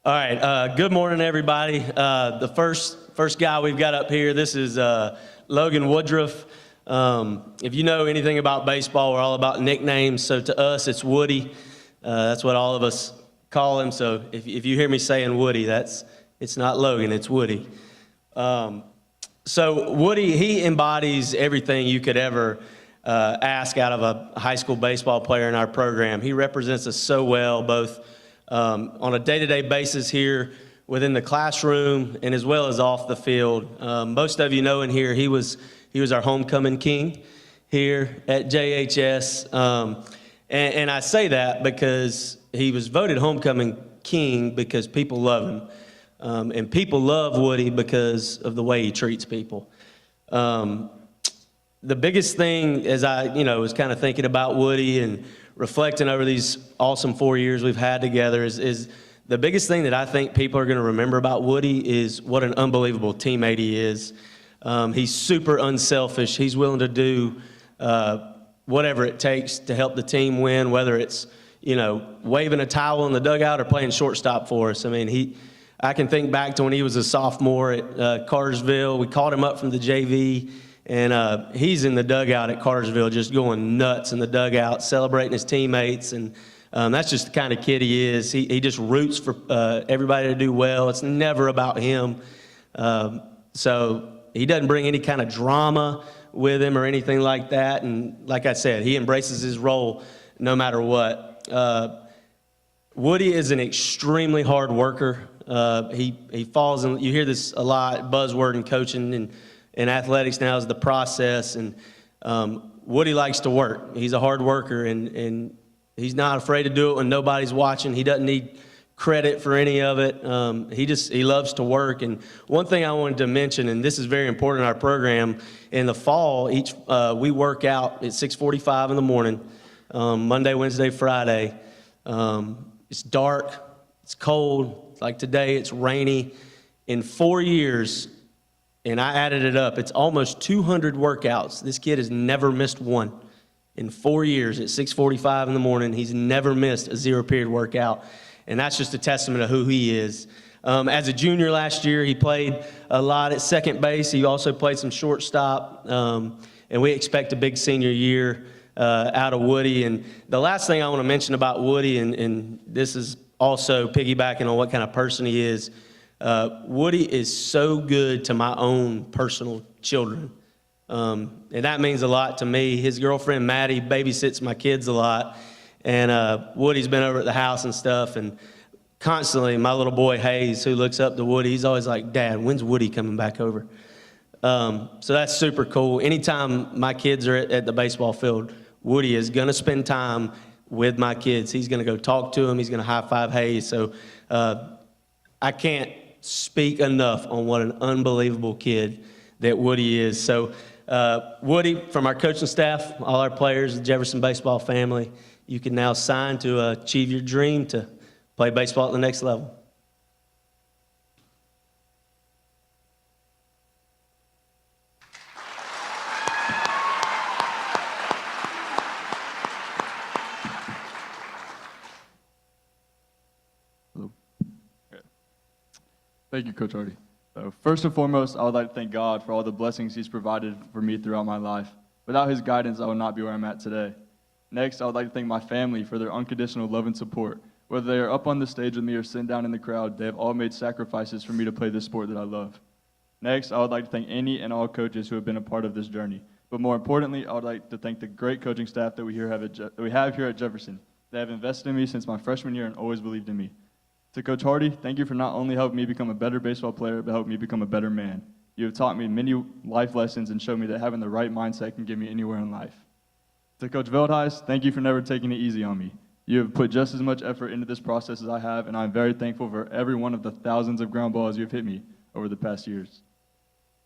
All right, good morning, everybody. The first guy we've got up here, this is Logan Woodruff. If you know anything about baseball, we're all about nicknames. So to us, it's Woody. That's what all of us call him. So if you hear me saying Woody, it's not Logan, it's Woody. So Woody, he embodies everything you could ever ask out of a high school baseball player in our program. He represents us so well, both on a day-to-day basis here within the classroom and as well as off the field. Most of you know in here, he was our homecoming king here at JHS. And I say that because he was voted homecoming king because people love him. And people love Woody because of the way he treats people. The biggest thing as I, was kind of thinking about Woody and reflecting over these awesome 4 years we've had together is the biggest thing that I think people are going to remember about Woody is what an unbelievable teammate he is. He's super unselfish. He's willing to do whatever it takes to help the team win, whether it's, waving a towel in the dugout or playing shortstop for us. I mean, I can think back to when he was a sophomore at Cartersville. We called him up from the JV, and he's in the dugout at Cartersville just going nuts in the dugout, celebrating his teammates, and that's just the kind of kid he is. He just roots for everybody to do well. It's never about him. So he doesn't bring any kind of drama with him or anything like that. And like I said, he embraces his role no matter what. Woody is an extremely hard worker. He falls in, you hear this a lot, buzzword in coaching and athletics now is the process. And Woody likes to work. He's a hard worker, and he's not afraid to do it when nobody's watching. He doesn't need credit for any of it. He loves to work. And one thing I wanted to mention, and this is very important in our program, in the fall, we work out at 6:45 in the morning, Monday, Wednesday, Friday. It's dark, it's cold, like today it's rainy. In 4 years, and I added it up, it's almost 200 workouts. This kid has never missed one. In 4 years at 6:45 in the morning, he's never missed a zero-period workout. And that's just a testament of who he is. As a junior last year, he played a lot at second base. He also played some shortstop. And we expect a big senior year out of Woody. And the last thing I want to mention about Woody, and this is also piggybacking on what kind of person he is, Woody is so good to my own personal children. And that means a lot to me. His girlfriend, Maddie, babysits my kids a lot. And Woody's been over at the house and stuff. And constantly, my little boy, Hayes, who looks up to Woody, he's always like, "Dad, when's Woody coming back over?" So that's super cool. Anytime my kids are at the baseball field, Woody is going to spend time with my kids. He's going to go talk to them. He's going to high-five Hayes. So I can't speak enough on what an unbelievable kid that Woody is. So Woody, from our coaching staff, all our players, the Jefferson baseball family, you can now sign to achieve your dream to play baseball at the next level. Thank you, Coach Hardy. So first and foremost, I would like to thank God for all the blessings He's provided for me throughout my life. Without His guidance, I would not be where I'm at today. Next, I would like to thank my family for their unconditional love and support. Whether they are up on the stage with me or sitting down in the crowd, they have all made sacrifices for me to play this sport that I love. Next, I would like to thank any and all coaches who have been a part of this journey. But more importantly, I would like to thank the great coaching staff that we have here at Jefferson. They have invested in me since my freshman year and always believed in me. To Coach Hardy, thank you for not only helping me become a better baseball player, but helping me become a better man. You have taught me many life lessons and showed me that having the right mindset can get me anywhere in life. To Coach Veldhuis, thank you for never taking it easy on me. You have put just as much effort into this process as I have, and I'm very thankful for every one of the thousands of ground balls you've hit me over the past years.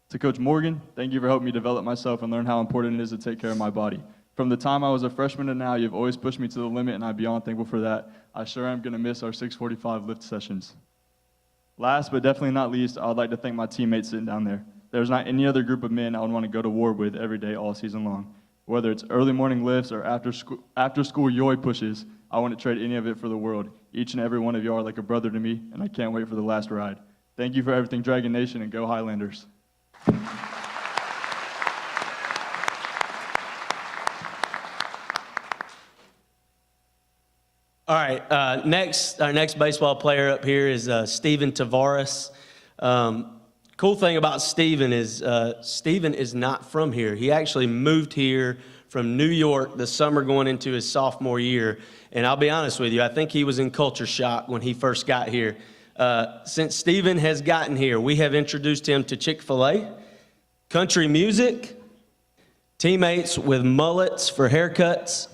To Coach Morgan, thank you for helping me develop myself and learn how important it is to take care of my body. From the time I was a freshman to now, you've always pushed me to the limit, and I'm beyond thankful for that. I sure am going to miss our 6:45 lift sessions. Last but definitely not least, I would like to thank my teammates sitting down there. There's not any other group of men I would want to go to war with every day all season long. Whether it's early morning lifts or after school yoy pushes, I wouldn't trade any of it for the world. Each and every one of y'all are like a brother to me, and I can't wait for the last ride. Thank you for everything, Dragon Nation, and go Highlanders. All right, our next baseball player up here is Steven Tavares. Cool thing about Steven is not from here. He actually moved here from New York the summer going into his sophomore year. And I'll be honest with you, I think he was in culture shock when he first got here. Since Steven has gotten here, we have introduced him to Chick-fil-A, country music, teammates with mullets for haircuts,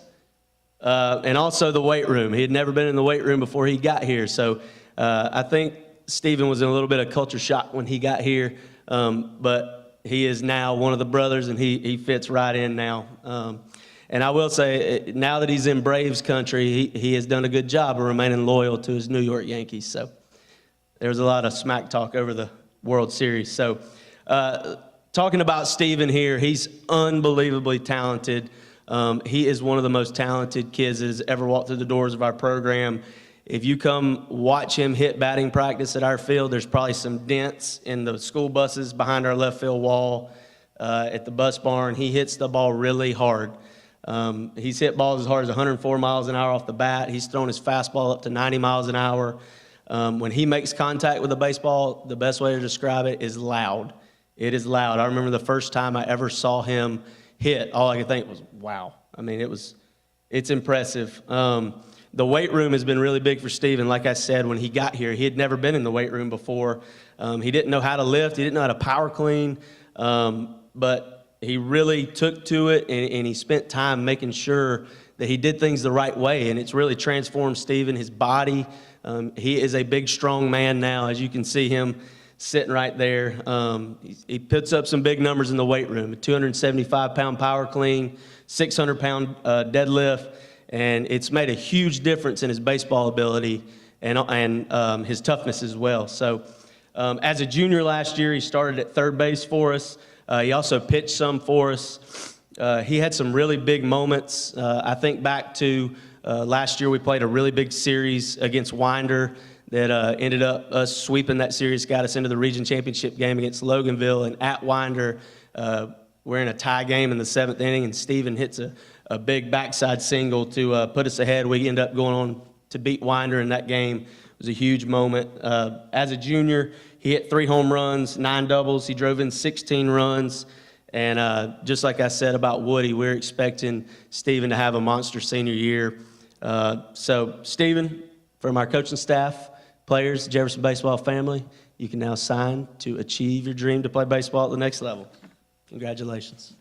and also the weight room. He had never been in the weight room before he got here. So I think Stephen was in a little bit of culture shock when he got here, but he is now one of the brothers, and he fits right in now. And I will say, now that he's in Braves country, he has done a good job of remaining loyal to his New York Yankees. So there was a lot of smack talk over the World Series. So talking about Stephen here, he's unbelievably talented. He is one of the most talented kids that has ever walked through the doors of our program. If you come watch him hit batting practice at our field, there's probably some dents in the school buses behind our left field wall at the bus barn. He hits the ball really hard. He's hit balls as hard as 104 miles an hour off the bat. He's thrown his fastball up to 90 miles an hour. When he makes contact with a baseball, the best way to describe it is loud. It is loud. I remember the first time I ever saw him hit, all I could think was, wow. I mean, it's impressive. The weight room has been really big for Stephen. Like I said, when he got here, he had never been in the weight room before. He didn't know how to lift. He didn't know how to power clean. But he really took to it, and he spent time making sure that he did things the right way. And it's really transformed Stephen, his body. He is a big, strong man now, as you can see him sitting right there. He puts up some big numbers in the weight room, a 275-pound power clean, 600-pound deadlift, and it's made a huge difference in his baseball ability and his toughness as well. So as a junior last year, he started at third base for us. He also pitched some for us. He had some really big moments. I think back to last year we played a really big series against Winder that ended up us sweeping that series, got us into the region championship game against Loganville. And at Winder, we're in a tie game in the 7th inning, and Stephen hits a big backside single to put us ahead. We end up going on to beat Winder in that game. It was a huge moment. As a junior, he hit 3 home runs, 9 doubles. He drove in 16 runs. And just like I said about Woody, we're expecting Stephen to have a monster senior year. So, Stephen, from our coaching staff, players, Jefferson baseball family, you can now sign to achieve your dream to play baseball at the next level. Congratulations.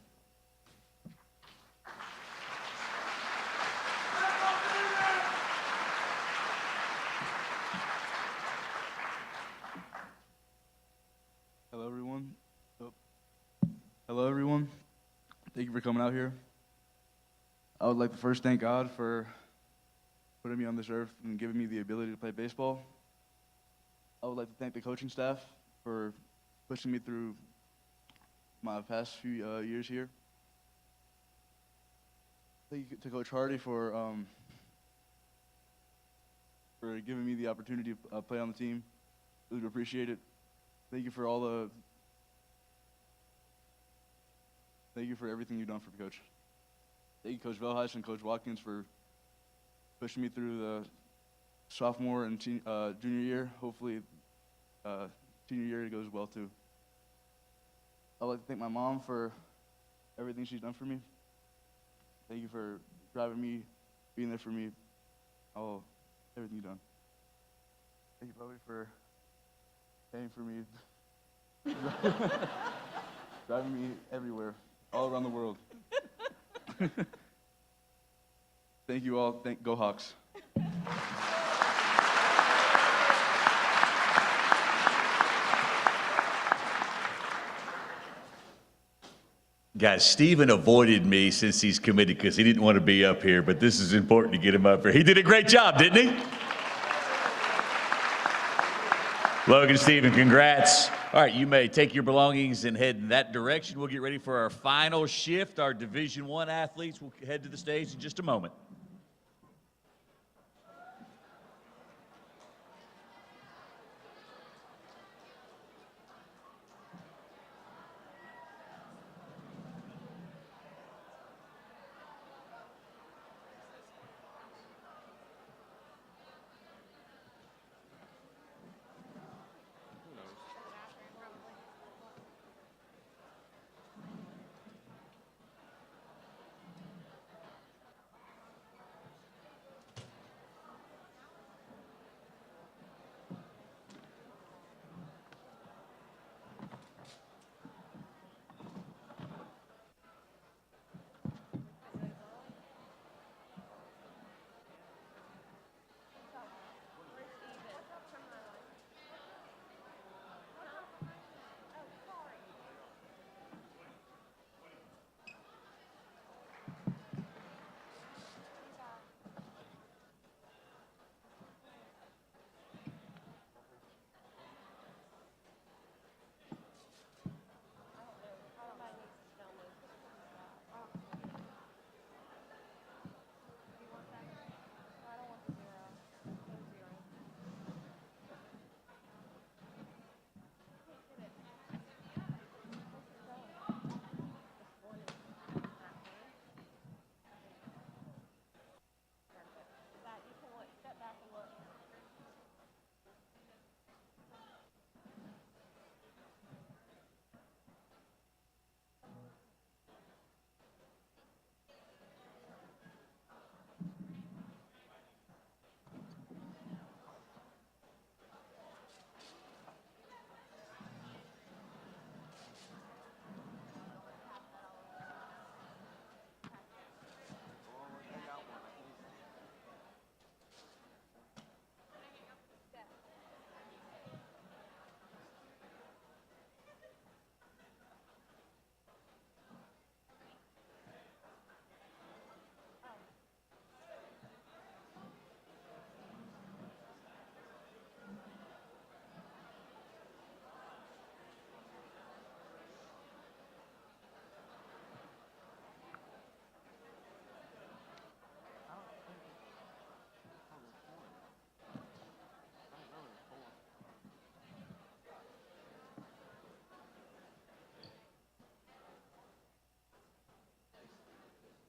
Hello, everyone. Hello, everyone. Thank you for coming out here. I would like to first thank God for putting me on this earth and giving me the ability to play baseball. I would like to thank the coaching staff for pushing me through my past few years here. Thank you to Coach Hardy for giving me the opportunity to play on the team. Really appreciate it. Thank you for thank you for everything you've done for Coach. Thank you, Coach Velheis and Coach Watkins, for pushing me through the sophomore and junior year. Hopefully, senior year goes well too. I'd like to thank my mom for everything she's done for me. Thank you for driving me, being there for me, everything you've done. Thank you, Bobby, for paying for me, driving me everywhere, all around the world. Thank you all. Go Hawks. Guys, Stephen avoided me since he's committed because he didn't want to be up here, but this is important to get him up here. He did a great job, didn't he? Logan, Stephen, congrats. All right, you may take your belongings and head in that direction. We'll get ready for our final shift. Our Division I athletes will head to the stage in just a moment.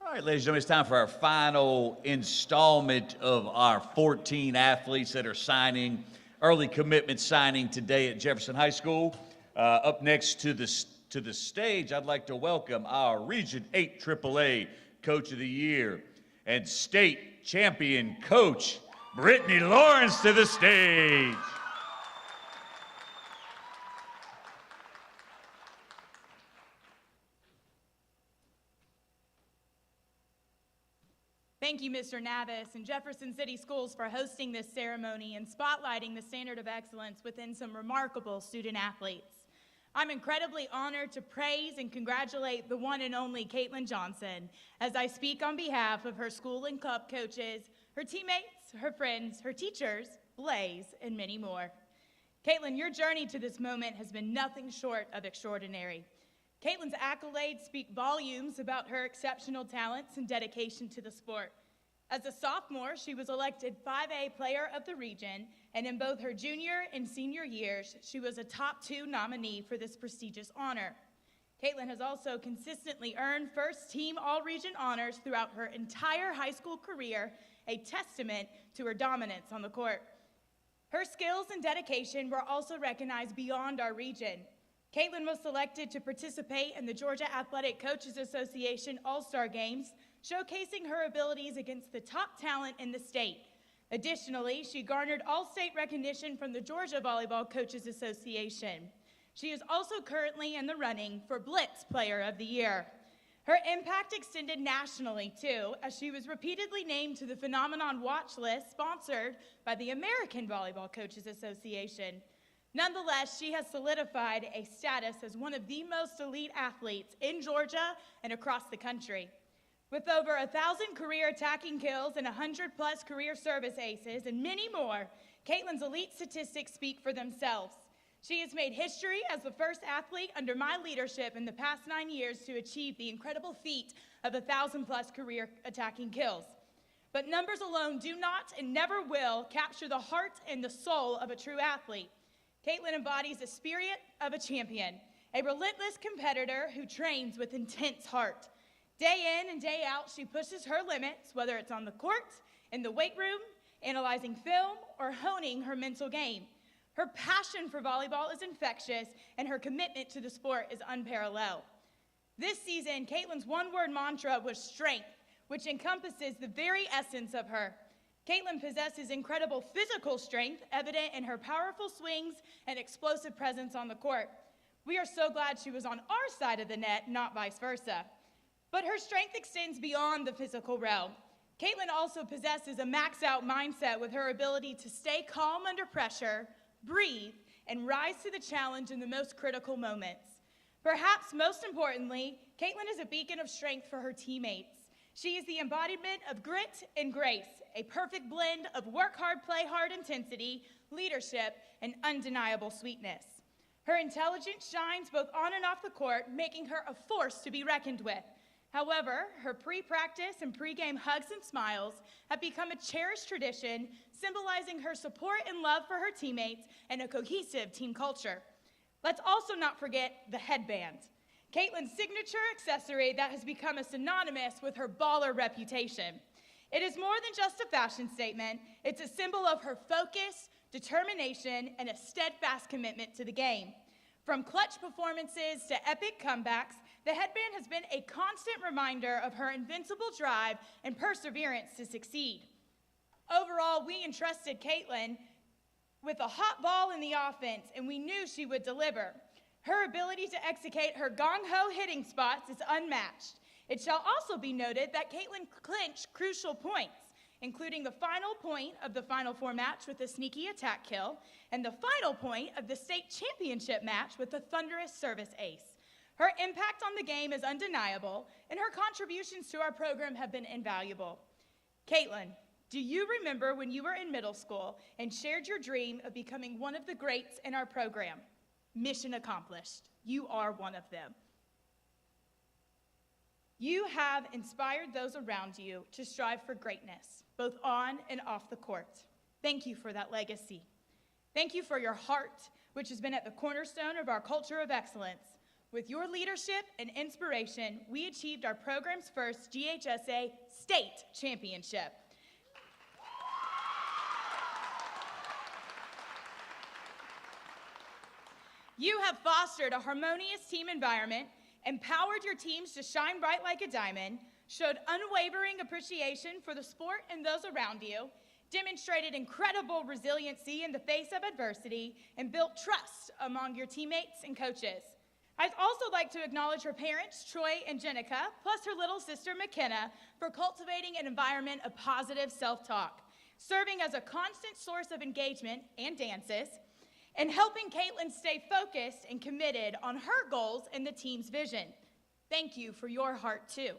All right, ladies and gentlemen, it's time for our final installment of our 14 athletes that are signing, early commitment signing today at Jefferson High School. Up next to the stage, I'd like to welcome our Region 8 AAA Coach of the Year and State Champion Coach, Brittany Lawrence, to the stage. Thank you, Mr. Navis and Jefferson City Schools for hosting this ceremony and spotlighting the standard of excellence within some remarkable student athletes. I'm incredibly honored to praise and congratulate the one and only Caitlin Johnson as I speak on behalf of her school and club coaches, her teammates, her friends, her teachers, Blaze, and many more. Caitlin, your journey to this moment has been nothing short of extraordinary. Caitlin's accolades speak volumes about her exceptional talents and dedication to the sport. As a sophomore, she was elected 5A Player of the Region, and in both her junior and senior years, she was a top 2 nominee for this prestigious honor. Caitlin has also consistently earned first team all-region honors throughout her entire high school career, a testament to her dominance on the court. Her skills and dedication were also recognized beyond our region. Caitlin was selected to participate in the Georgia Athletic Coaches Association All-Star Games, showcasing her abilities against the top talent in the state. Additionally, she garnered all-state recognition from the Georgia Volleyball Coaches Association. She is also currently in the running for Blitz Player of the Year. Her impact extended nationally, too, as she was repeatedly named to the Phenomenon Watch List sponsored by the American Volleyball Coaches Association. Nonetheless, she has solidified a status as one of the most elite athletes in Georgia and across the country. With over 1,000 career attacking kills and 100-plus career service aces and many more, Caitlin's elite statistics speak for themselves. She has made history as the first athlete under my leadership in the past 9 years to achieve the incredible feat of 1,000-plus career attacking kills. But numbers alone do not and never will capture the heart and the soul of a true athlete. Caitlin embodies the spirit of a champion, a relentless competitor who trains with intense heart. Day in and day out, she pushes her limits, whether it's on the court, in the weight room, analyzing film, or honing her mental game. Her passion for volleyball is infectious, and her commitment to the sport is unparalleled. This season, Caitlin's one-word mantra was strength, which encompasses the very essence of her. Caitlin possesses incredible physical strength, evident in her powerful swings and explosive presence on the court. We are so glad she was on our side of the net, not vice versa. But her strength extends beyond the physical realm. Caitlin also possesses a max-out mindset with her ability to stay calm under pressure, breathe, and rise to the challenge in the most critical moments. Perhaps most importantly, Caitlin is a beacon of strength for her teammates. She is the embodiment of grit and grace, a perfect blend of work hard, play hard intensity, leadership, and undeniable sweetness. Her intelligence shines both on and off the court, making her a force to be reckoned with. However, her pre-practice and pre-game hugs and smiles have become a cherished tradition, symbolizing her support and love for her teammates and a cohesive team culture. Let's also not forget the headband, Caitlin's signature accessory that has become synonymous with her baller reputation. It is more than just a fashion statement. It's a symbol of her focus, determination, and a steadfast commitment to the game. From clutch performances to epic comebacks, the headband has been a constant reminder of her invincible drive and perseverance to succeed. Overall, we entrusted Caitlin with a hot ball in the offense, and we knew she would deliver. Her ability to execute her gong-ho hitting spots is unmatched. It shall also be noted that Caitlin clinched crucial points, including the final point of the Final Four match with a sneaky attack kill, and the final point of the state championship match with a thunderous service ace. Her impact on the game is undeniable, and her contributions to our program have been invaluable. Caitlin, do you remember when you were in middle school and shared your dream of becoming one of the greats in our program? Mission accomplished. You are one of them. You have inspired those around you to strive for greatness, both on and off the court. Thank you for that legacy. Thank you for your heart, which has been at the cornerstone of our culture of excellence. With your leadership and inspiration, we achieved our program's first GHSA state championship. You have fostered a harmonious team environment, empowered your teams to shine bright like a diamond, showed unwavering appreciation for the sport and those around you, demonstrated incredible resiliency in the face of adversity, and built trust among your teammates and coaches. I'd also like to acknowledge her parents, Troy and Jenica, plus her little sister, McKenna, for cultivating an environment of positive self-talk, serving as a constant source of engagement and dances, and helping Caitlin stay focused and committed on her goals and the team's vision. Thank you for your heart, too.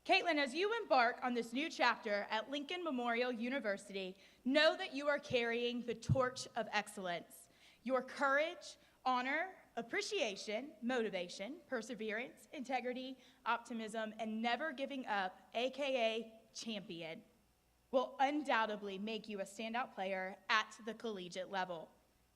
Caitlin, as you embark on this new chapter at Lincoln Memorial University, know that you are carrying the torch of excellence. Your courage, honor, appreciation, motivation, perseverance, integrity, optimism, and never giving up, AKA champion, will undoubtedly make you a standout player at the collegiate level.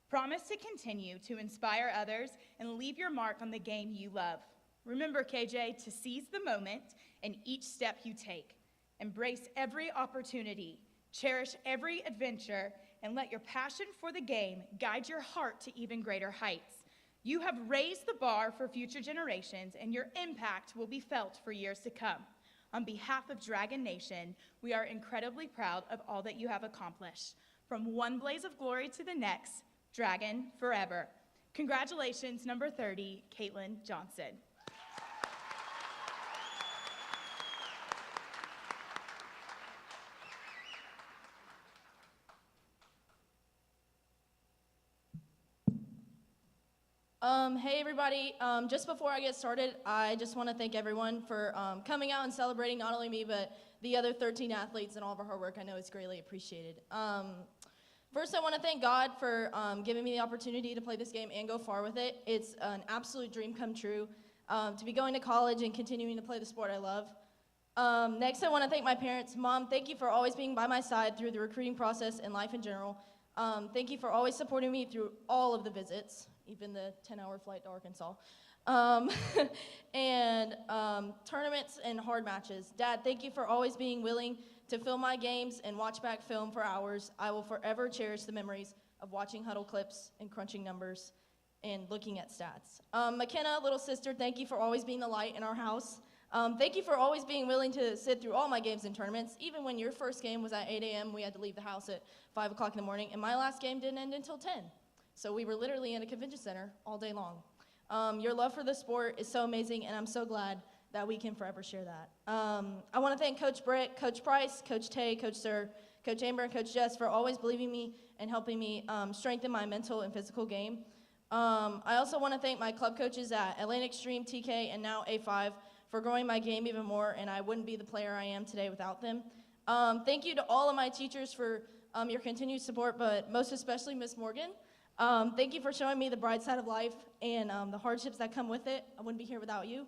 Promise to continue to inspire others and leave your mark on the game you love. Remember, KJ, to seize the moment in each step you take. Embrace every opportunity, cherish every adventure, and let your passion for the game guide your heart to even greater heights. You have raised the bar for future generations, and your impact will be felt for years to come. On behalf of Dragon Nation, we are incredibly proud of all that you have accomplished. From one blaze of glory to the next, Dragon forever. Congratulations, number 30, Caitlin Johnson. Hey everybody, just before I get started, I just want to thank everyone for coming out and celebrating not only me, but the other 13 athletes and all of our hard work. I know it's greatly appreciated. First, I want to thank God for giving me the opportunity to play this game and go far with it. It's an absolute dream come true to be going to college and continuing to play the sport I love. Next, I want to thank my parents. Mom, thank you for always being by my side through the recruiting process and life in general. Thank you for always supporting me through all of the visits, even the 10-hour flight to Arkansas, and tournaments and hard matches. Dad, thank you for always being willing to film my games and watch back film for hours. I will forever cherish the memories of watching huddle clips and crunching numbers and looking at stats. McKenna, little sister, thank you for always being the light in our house. Thank you for always being willing to sit through all my games and tournaments. Even when your first game was at 8 a.m., we had to leave the house at 5 o'clock in the morning, and my last game didn't end until 10. So we were literally in a convention center all day long. Your love for the sport is so amazing, and I'm so glad that we can forever share that. I want to thank Coach Britt, Coach Price, Coach Tay, Coach Sir, Coach Amber, and Coach Jess for always believing me and helping me strengthen my mental and physical game. I also want to thank my club coaches at Atlantic Stream, TK, and now A5 for growing my game even more, and I wouldn't be the player I am today without them. Thank you to all of my teachers for your continued support, but most especially Miss Morgan. Thank you for showing me the bright side of life and the hardships that come with it. I wouldn't be here without you.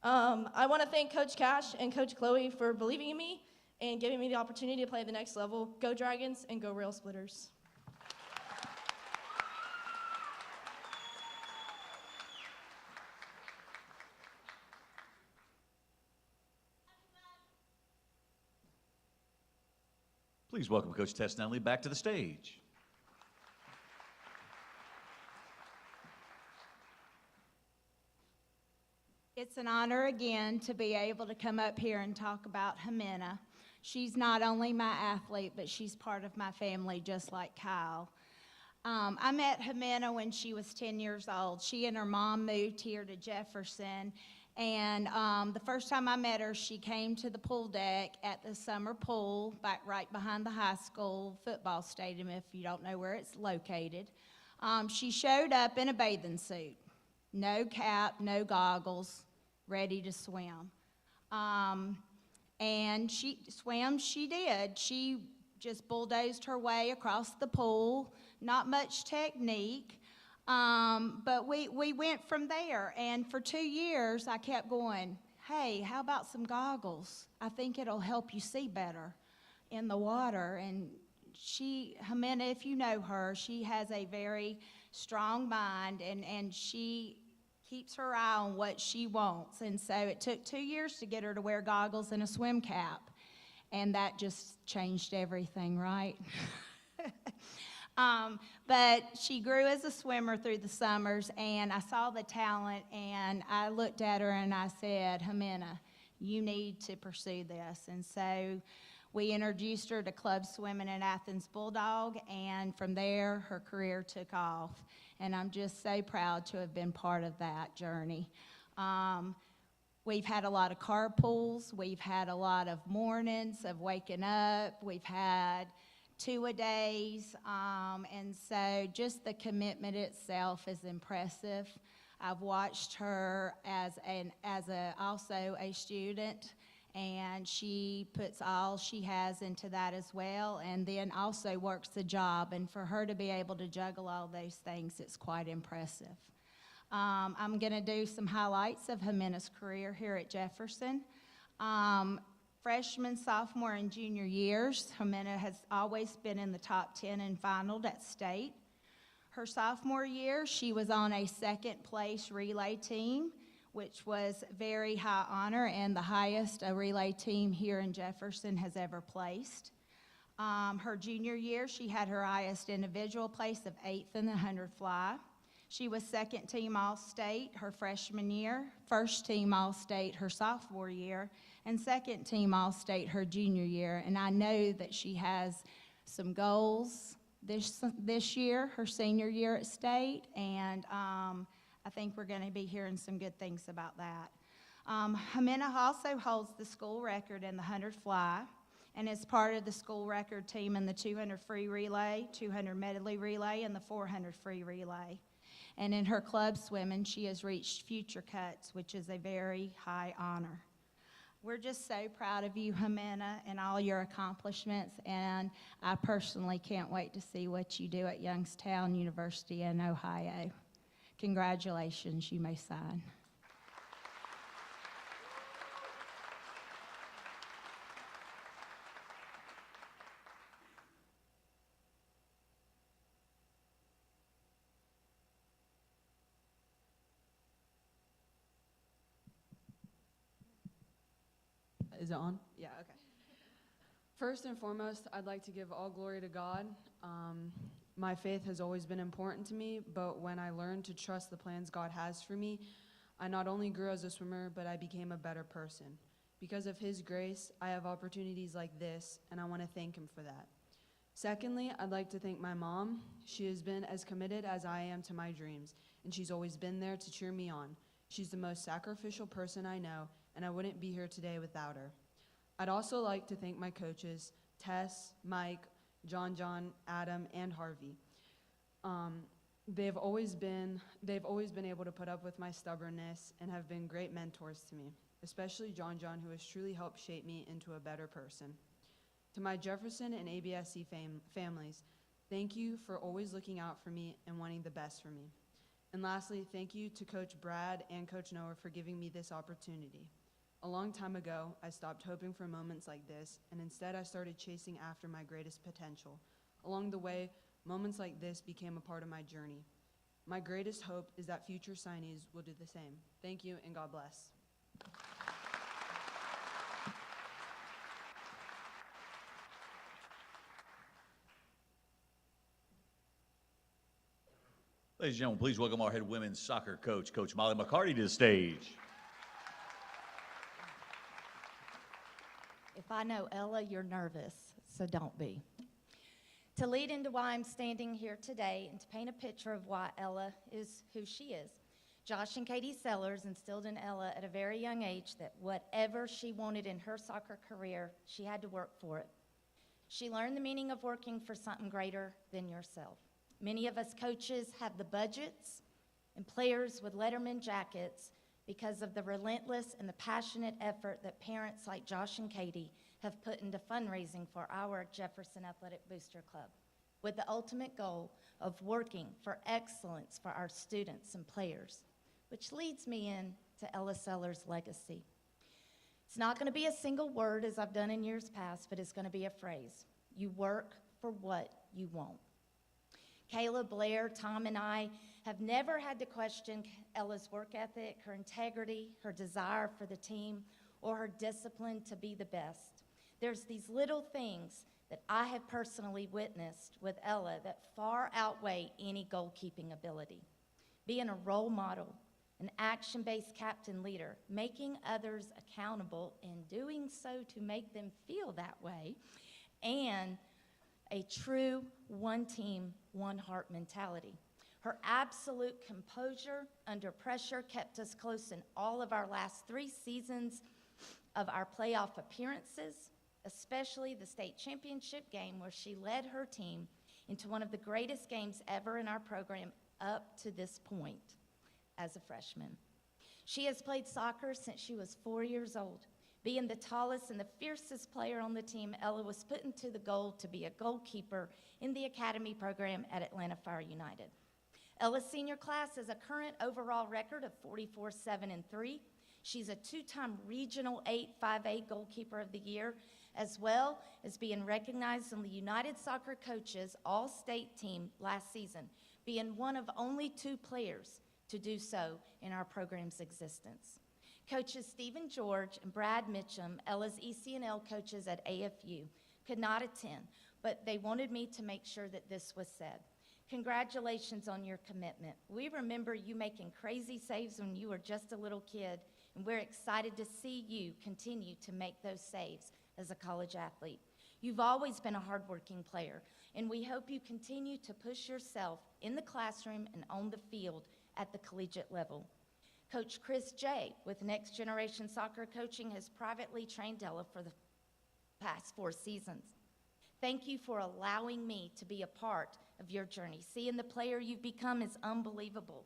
I want to thank Coach Cash and Coach Chloe for believing in me and giving me the opportunity to play at the next level. Go Dragons and go Rail Splitters. Please welcome Coach Tess Nunley back to the stage. It's an honor again to be able to come up here and talk about Jimena. She's not only my athlete, but she's part of my family, just like Kyle. I met Jimena when she was 10 years old. She and her mom moved here to Jefferson, and the first time I met her, she came to the pool deck at the summer pool, back right behind the high school football stadium, if you don't know where it's located. She showed up in a bathing suit, no cap, no goggles, ready to swim. And she did. She just bulldozed her way across the pool, not much technique. But we went from there, and for 2 years, I kept going, hey, how about some goggles? I think it'll help you see better in the water. And Jimena, if you know her, she has a very strong mind, and she keeps her eye on what she wants. And so it took 2 years to get her to wear goggles and a swim cap. And that just changed everything, right? But she grew as a swimmer through the summers, and I saw the talent, and I looked at her and I said, Jimena, you need to pursue this. And so we introduced her to club swimming at Athens Bulldog, and from there, her career took off. And I'm just so proud to have been part of that journey. We've had a lot of carpools. We've had a lot of mornings of waking up. We've had two-a-days. And so just the commitment itself is impressive. I've watched her as also a student, and she puts all she has into that as well, and then also works the job. And for her to be able to juggle all those things, it's quite impressive. I'm going to do some highlights of Jimena's career here at Jefferson. Freshman, sophomore, and junior years, Jimena has always been in the top 10 and finaled at state. Her sophomore year, she was on a second-place relay team, which was very high honor and the highest a relay team here in Jefferson has ever placed. Her junior year, she had her highest individual place of 8th in the 100 fly. She was second team All-State her freshman year, first team All-State her sophomore year, and second team All-State her junior year. And I know that she has some goals this year, her senior year at state, and I think we're going to be hearing some good things about that. Jimena also holds the school record in the 100 fly and is part of the school record team in the 200 free relay, 200 medley relay, and the 400 free relay. And in her club swimming, she has reached future cuts, which is a very high honor. We're just so proud of you, Jimena, and all your accomplishments, and I personally can't wait to see what you do at Youngstown University in Ohio. Congratulations, you may sign. Is it on? Yeah, okay. First and foremost, I'd like to give all glory to God. My faith has always been important to me, but when I learned to trust the plans God has for me, I not only grew as a swimmer, but I became a better person. Because of His grace, I have opportunities like this, and I want to thank Him for that. Secondly, I'd like to thank my mom. She has been as committed as I am to my dreams, and she's always been there to cheer me on. She's the most sacrificial person I know, and I wouldn't be here today without her. I'd also like to thank my coaches, Tess, Mike, John, Adam, and Harvey. They've always been able to put up with my stubbornness and have been great mentors to me, especially John, who has truly helped shape me into a better person. To my Jefferson and ABSC families, thank you for always looking out for me and wanting the best for me. And lastly, thank you to Coach Brad and Coach Noah for giving me this opportunity. A long time ago, I stopped hoping for moments like this, and instead I started chasing after my greatest potential. Along the way, moments like this became a part of my journey. My greatest hope is that future signees will do the same. Thank you, and God bless. Ladies and gentlemen, please welcome our head women's soccer coach, Coach Molly McCarty, to the stage. If I know Ella, you're nervous, so don't be. To lead into why I'm standing here today and to paint a picture of why Ella is who she is, Josh and Katie Sellers instilled in Ella at a very young age that whatever she wanted in her soccer career, she had to work for it. She learned the meaning of working for something greater than yourself. Many of us coaches have the budgets and players with Letterman jackets because of the relentless and the passionate effort that parents like Josh and Katie have put into fundraising for our Jefferson Athletic Booster Club, with the ultimate goal of working for excellence for our students and players, which leads me in to Ella Sellers' legacy. It's not going to be a single word as I've done in years past, but it's going to be a phrase. You work for what you want. Kayla, Blair, Tom, and I have never had to question Ella's work ethic, her integrity, her desire for the team, or her discipline to be the best. There's these little things that I have personally witnessed with Ella that far outweigh any goalkeeping ability. Being a role model, an action-based captain leader, making others accountable and doing so to make them feel that way, and a true one team, one heart mentality. Her absolute composure under pressure kept us close in all of our last 3 seasons of our playoff appearances, especially the state championship game where she led her team into one of the greatest games ever in our program up to this point as a freshman. She has played soccer since she was 4 years old. Being the tallest and the fiercest player on the team, Ella was put into the goal to be a goalkeeper in the academy program at Atlanta Fire United. Ella's senior class has a current overall record of 44-7-3. She's a 2-time regional 8-5A goalkeeper of the year, as well as being recognized on the United Soccer Coaches All-State team last season, being one of only 2 players to do so in our program's existence. Coaches Stephen George and Brad Mitchum, Ella's ECNL coaches at AFU, could not attend, but they wanted me to make sure that this was said. Congratulations on your commitment. We remember you making crazy saves when you were just a little kid, and we're excited to see you continue to make those saves as a college athlete. You've always been a hardworking player, and we hope you continue to push yourself in the classroom and on the field at the collegiate level. Coach Chris J. with Next Generation Soccer Coaching has privately trained Ella for the past 4 seasons. Thank you for allowing me to be a part of your journey. Seeing the player you've become is unbelievable.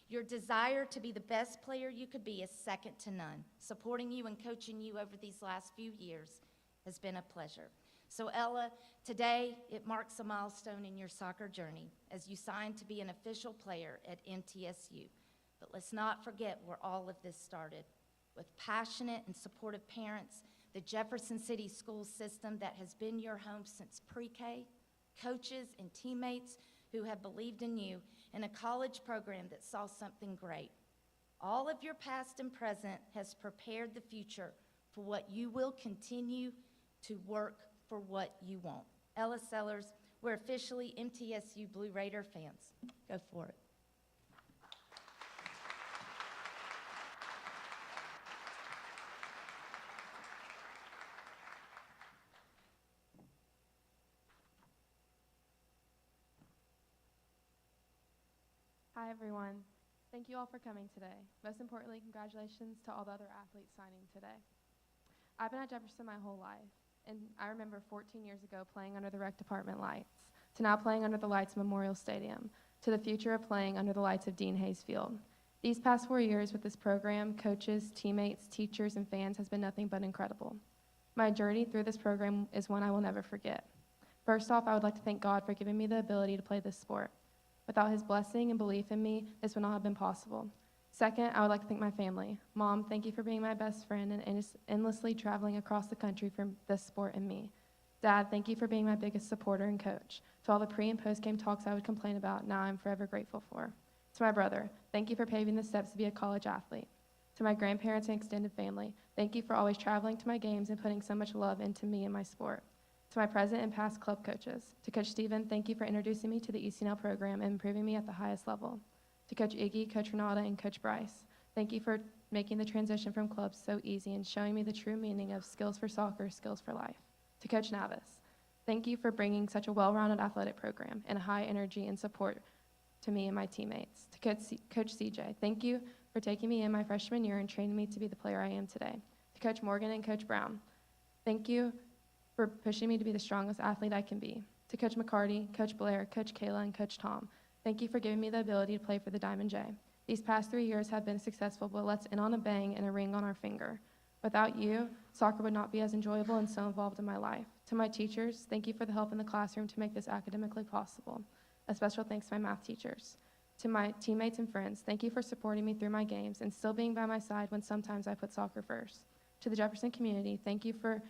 Your desire to be the best player you could be is second to none. Supporting you and coaching you over these last few years has been a pleasure. So Ella, today it marks a milestone in your soccer journey as you sign to be an official player at MTSU. But let's not forget where all of this started. With passionate and supportive parents, the Jefferson City school system that has been your home since pre-K, coaches and teammates who have believed in you, and a college program that saw something great. All of your past and present has prepared the future for what you will continue to work for what you want. Ella Sellers, we're officially MTSU Blue Raider fans. Go for it. Hi, everyone. Thank you all for coming today. Most importantly, congratulations to all the other athletes signing today. I've been at Jefferson my whole life, and I remember 14 years ago playing under the rec department lights, to now playing under the lights of Memorial Stadium, to the future of playing under the lights of Dean Hayes Field. These past 4 years with this program, coaches, teammates, teachers, and fans has been nothing but incredible. My journey through this program is one I will never forget. First off, I would like to thank God for giving me the ability to play this sport. Without his blessing and belief in me, this would not have been possible. Second, I would like to thank my family. Mom, thank you for being my best friend and endlessly traveling across the country for this sport and me. Dad, thank you for being my biggest supporter and coach. To all the pre- and post-game talks I would complain about, now I'm forever grateful for. To my brother, thank you for paving the steps to be a college athlete. To my grandparents and extended family, thank you for always traveling to my games and putting so much love into me and my sport. To my present and past club coaches. To Coach Stephen, thank you for introducing me to the ECNL program and improving me at the highest level. To Coach Iggy, Coach Renata, and Coach Bryce, thank you for making the transition from clubs so easy and showing me the true meaning of skills for soccer, skills for life. To Coach Navis, thank you for bringing such a well-rounded athletic program and high energy and support to me and my teammates. To Coach CJ, thank you for taking me in my freshman year and training me to be the player I am today. To Coach Morgan and Coach Brown, thank you for pushing me to be the strongest athlete I can be. To Coach McCarty, Coach Blair, Coach Kayla, and Coach Tom, thank you for giving me the ability to play for the Diamond J. These past 3 years have been successful, but let's end on a bang and a ring on our finger. Without you, soccer would not be as enjoyable and so involved in my life. To my teachers, thank you for the help in the classroom to make this academically possible. A special thanks to my math teachers. To my teammates and friends, thank you for supporting me through my games and still being by my side when sometimes I put soccer first. To the Jefferson community, thank you for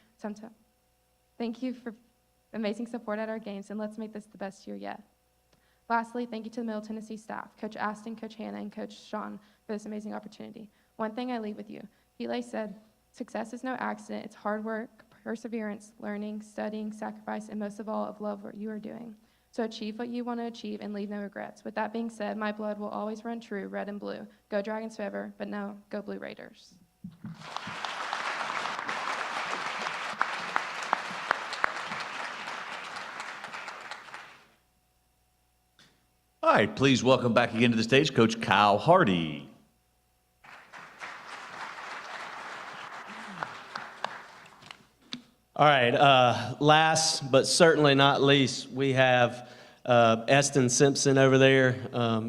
amazing support at our games, and let's make this the best year yet. Lastly, thank you to the Middle Tennessee staff, Coach Aston, Coach Hannah, and Coach Sean for this amazing opportunity. One thing I leave with you. Pele said, success is no accident. It's hard work, perseverance, learning, studying, sacrifice, and most of all, of love what you are doing. So achieve what you want to achieve and leave no regrets. With that being said, my blood will always run true, red and blue. Go Dragons forever, but no, go Blue Raiders. All right, please welcome back again to the stage Coach Kyle Hardy. All right, last but certainly not least, we have Eston Simpson over there.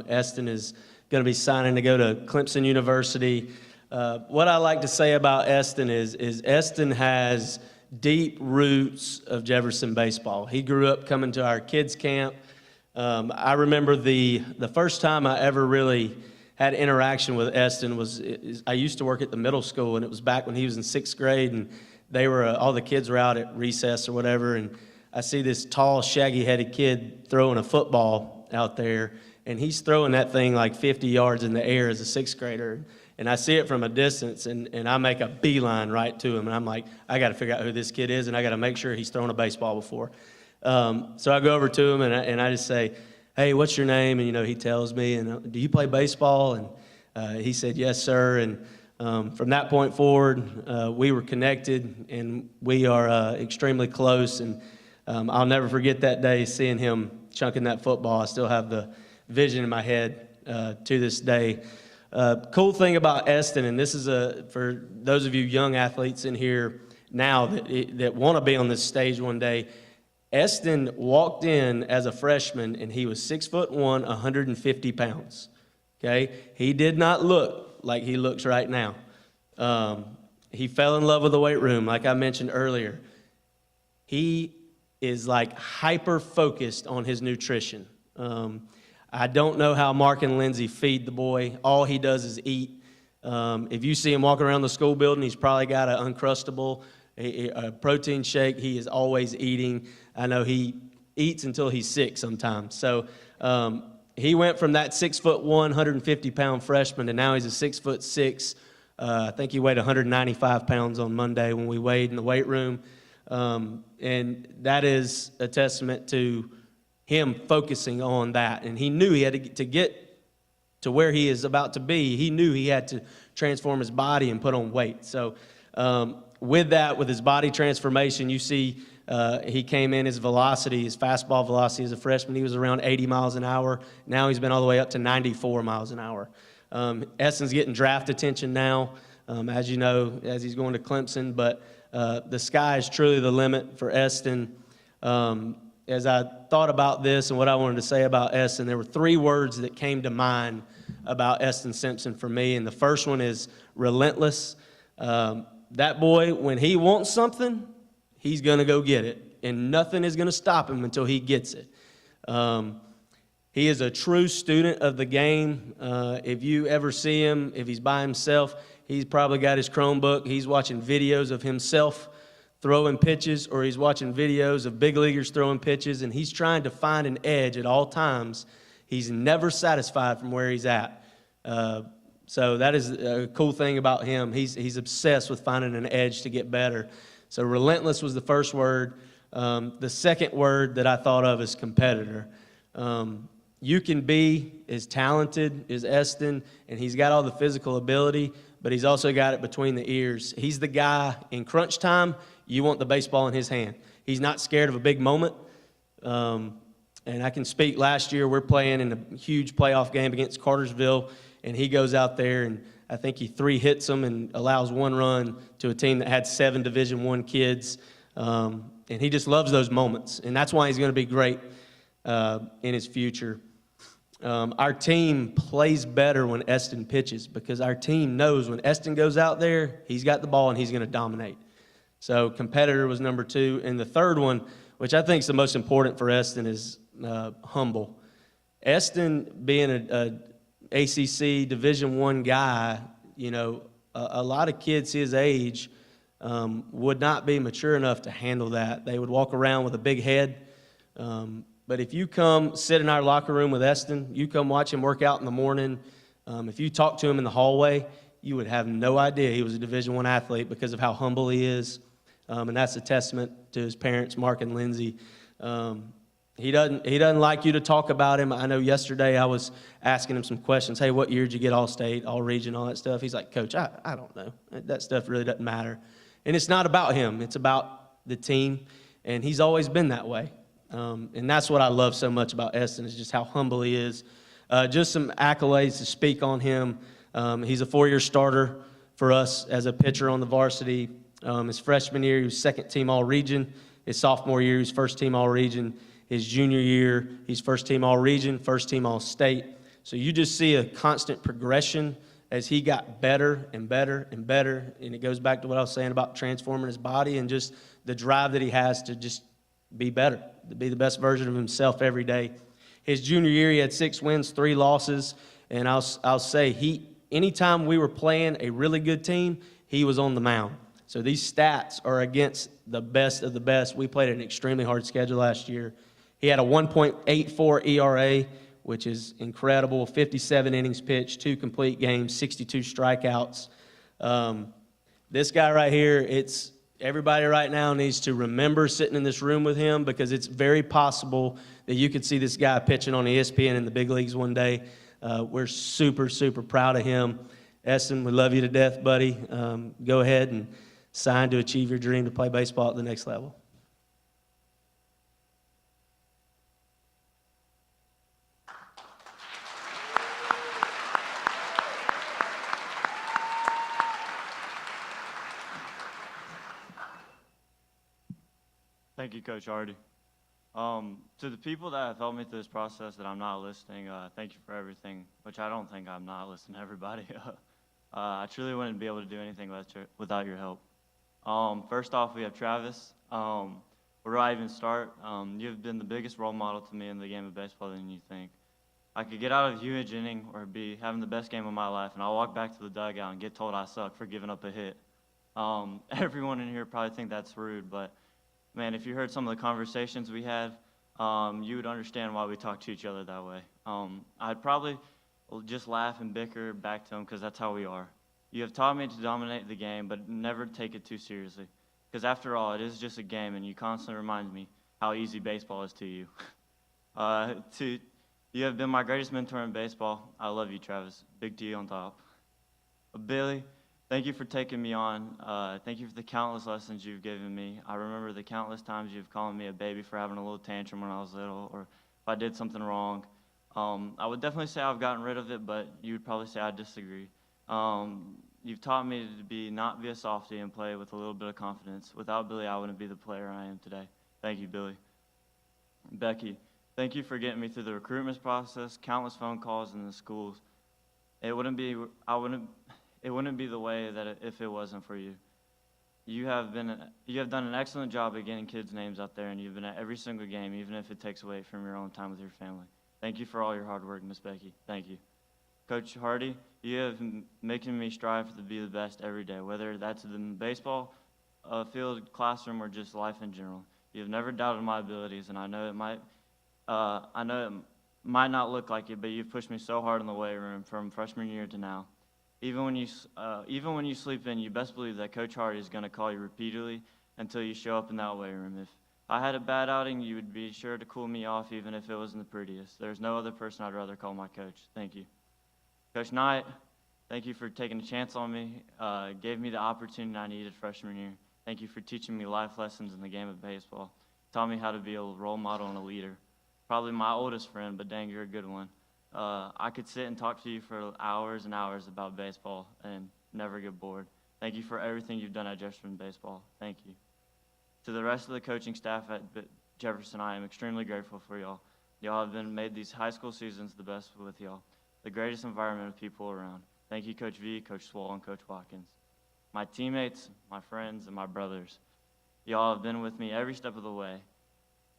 Eston is going to be signing to go to Clemson University. What I like to say about Eston is Eston has deep roots of Jefferson baseball. He grew up coming to our kids' camp. I remember the first time I ever really had interaction with Eston I used to work at the middle school, and it was back when he was in 6th grade, and all the kids were out at recess or whatever, and I see this tall, shaggy-headed kid throwing a football out there, and he's throwing that thing like 50 yards in the air as a 6th grader. And I see it from a distance, and I make a beeline right to him, and I'm like, I got to figure out who this kid is, and I got to make sure he's thrown a baseball before. So I go over to him, and I just say, hey, what's your name? And, he tells me, and do you play baseball? And he said, yes, sir. And from that point forward, we were connected, and we are extremely close. And I'll never forget that day, seeing him chunking that football. I still have the vision in my head to this day. Cool thing about Eston, and this is for those of you young athletes in here now that want to be on this stage one day, Eston walked in as a freshman, and he was 6'1", 150 pounds. Okay, he did not look like he looks right now. He fell in love with the weight room, like I mentioned earlier. He is like hyper focused on his nutrition. I don't know how Mark and Lindsay feed the boy. All he does is eat. If you see him walking around the school building, he's probably got an Uncrustable, a protein shake. He is always eating. I know he eats until he's sick sometimes. So he went from that 6'1", 150-pound freshman to now he's a 6'6". I think he weighed 195 pounds on Monday when we weighed in the weight room. And that is a testament to him focusing on that. And he knew he had to get to where he is about to be. He knew he had to transform his body and put on weight. So with that, with his body transformation, you see he came in, his velocity, his fastball velocity as a freshman, he was around 80 miles an hour. Now he's been all the way up to 94 miles an hour. Eston's getting draft attention now, as you know, as he's going to Clemson. But the sky is truly the limit for Eston. As I thought about this and what I wanted to say about Eston, there were 3 words that came to mind about Eston Simpson for me. And the first one is relentless. That boy, when he wants something, he's going to go get it. And nothing is going to stop him until he gets it. He is a true student of the game. If you ever see him, if he's by himself, he's probably got his Chromebook. He's watching videos of himself throwing pitches, or he's watching videos of big leaguers throwing pitches, and he's trying to find an edge at all times. He's never satisfied from where he's at. So that is a cool thing about him. He's obsessed with finding an edge to get better. So relentless was the first word. The second word that I thought of is competitor. You can be as talented as Eston, and he's got all the physical ability, but he's also got it between the ears. He's the guy in crunch time, you want the baseball in his hand. He's not scared of a big moment. And I can speak, last year we're playing in a huge playoff game against Cartersville, and he goes out there and I think he 3-hits them and allows 1 run to a team that had 7 Division I kids. And he just loves those moments, and that's why he's going to be great in his future. Our team plays better when Eston pitches because our team knows when Eston goes out there, he's got the ball and he's going to dominate. So competitor was number 2. And the third one, which I think is the most important for Eston, is humble. Eston, being a ACC Division I guy, a lot of kids his age would not be mature enough to handle that. They would walk around with a big head. But if you come sit in our locker room with Eston, you come watch him work out in the morning, if you talk to him in the hallway, you would have no idea he was a Division I athlete because of how humble he is. And that's a testament to his parents, Mark and Lindsay. He doesn't like you to talk about him. I know yesterday I was asking him some questions. Hey, what year did you get All-State, All-Region, all that stuff? He's like, Coach, I don't know. That stuff really doesn't matter. And it's not about him. It's about the team. And he's always been that way. And that's what I love so much about Eston is just how humble he is. Just some accolades to speak on him. He's a 4-year starter for us as a pitcher on the varsity. His freshman year, he was second-team All-Region. His sophomore year, he was first-team All-Region. His junior year, he's first-team All-Region, first-team All-State. So you just see a constant progression as he got better and better and better. And it goes back to what I was saying about transforming his body and just the drive that he has to just be better, to be the best version of himself every day. His junior year, he had 6 wins, 3 losses. And I'll say, anytime we were playing a really good team, he was on the mound. So these stats are against the best of the best. We played an extremely hard schedule last year. He had a 1.84 ERA, which is incredible, 57 innings pitched, 2 complete games, 62 strikeouts. This guy right here, everybody right now needs to remember sitting in this room with him because it's very possible that you could see this guy pitching on ESPN in the big leagues one day. We're super, super proud of him. Eston, we love you to death, buddy. Go ahead and sign to achieve your dream to play baseball at the next level. Thank you, Coach Hardy. To the people that have helped me through this process that I'm not listing, thank you for everything, which I don't think I'm not listing everybody. I truly wouldn't be able to do anything without your help. First off, we have Travis. Where do I even start? You've been the biggest role model to me in the game of baseball than you think. I could get out of a huge inning or be having the best game of my life, and I'll walk back to the dugout and get told I suck for giving up a hit. Everyone in here probably think that's rude, but man, if you heard some of the conversations we had, you would understand why we talk to each other that way. I'd probably just laugh and bicker back to him because that's how we are. You have taught me to dominate the game, but never take it too seriously. Because after all, it is just a game, and you constantly remind me how easy baseball is to you. You have been my greatest mentor in baseball. I love you, Travis. Big T on top. Billy, thank you for taking me on. Thank you for the countless lessons you've given me. I remember the countless times you've called me a baby for having a little tantrum when I was little, or if I did something wrong. I would definitely say I've gotten rid of it, but you would probably say I disagree. You've taught me to not be a softie and play with a little bit of confidence. Without Billy, I wouldn't be the player I am today. Thank you, Billy. Becky, thank you for getting me through the recruitment process, countless phone calls in the schools. It wouldn't be the way that if it wasn't for you. You have done an excellent job at getting kids' names out there, and you've been at every single game, even if it takes away from your own time with your family. Thank you for all your hard work, Miss Becky. Thank you. Coach Hardy, you have making me strive to be the best every day, whether that's in the baseball field, classroom, or just life in general. You have never doubted my abilities, and I know it might not look like it, but you've pushed me so hard in the weight room from freshman year to now. Even when you sleep in, you best believe that Coach Hardy is going to call you repeatedly until you show up in that weight room. If I had a bad outing, you would be sure to cool me off, even if it wasn't the prettiest. There's no other person I'd rather call my coach. Thank you. Coach Knight, thank you for taking a chance on me. Gave me the opportunity I needed freshman year. Thank you for teaching me life lessons in the game of baseball. Taught me how to be a role model and a leader. Probably my oldest friend, but dang, you're a good one. I could sit and talk to you for hours and hours about baseball and never get bored. Thank you for everything you've done at Jefferson baseball. Thank you. To the rest of the coaching staff at Jefferson, I am extremely grateful for y'all. Y'all have made these high school seasons the best with y'all. The greatest environment of people around. Thank you, Coach V, Coach Swall, and Coach Watkins. My teammates, my friends, and my brothers. Y'all have been with me every step of the way.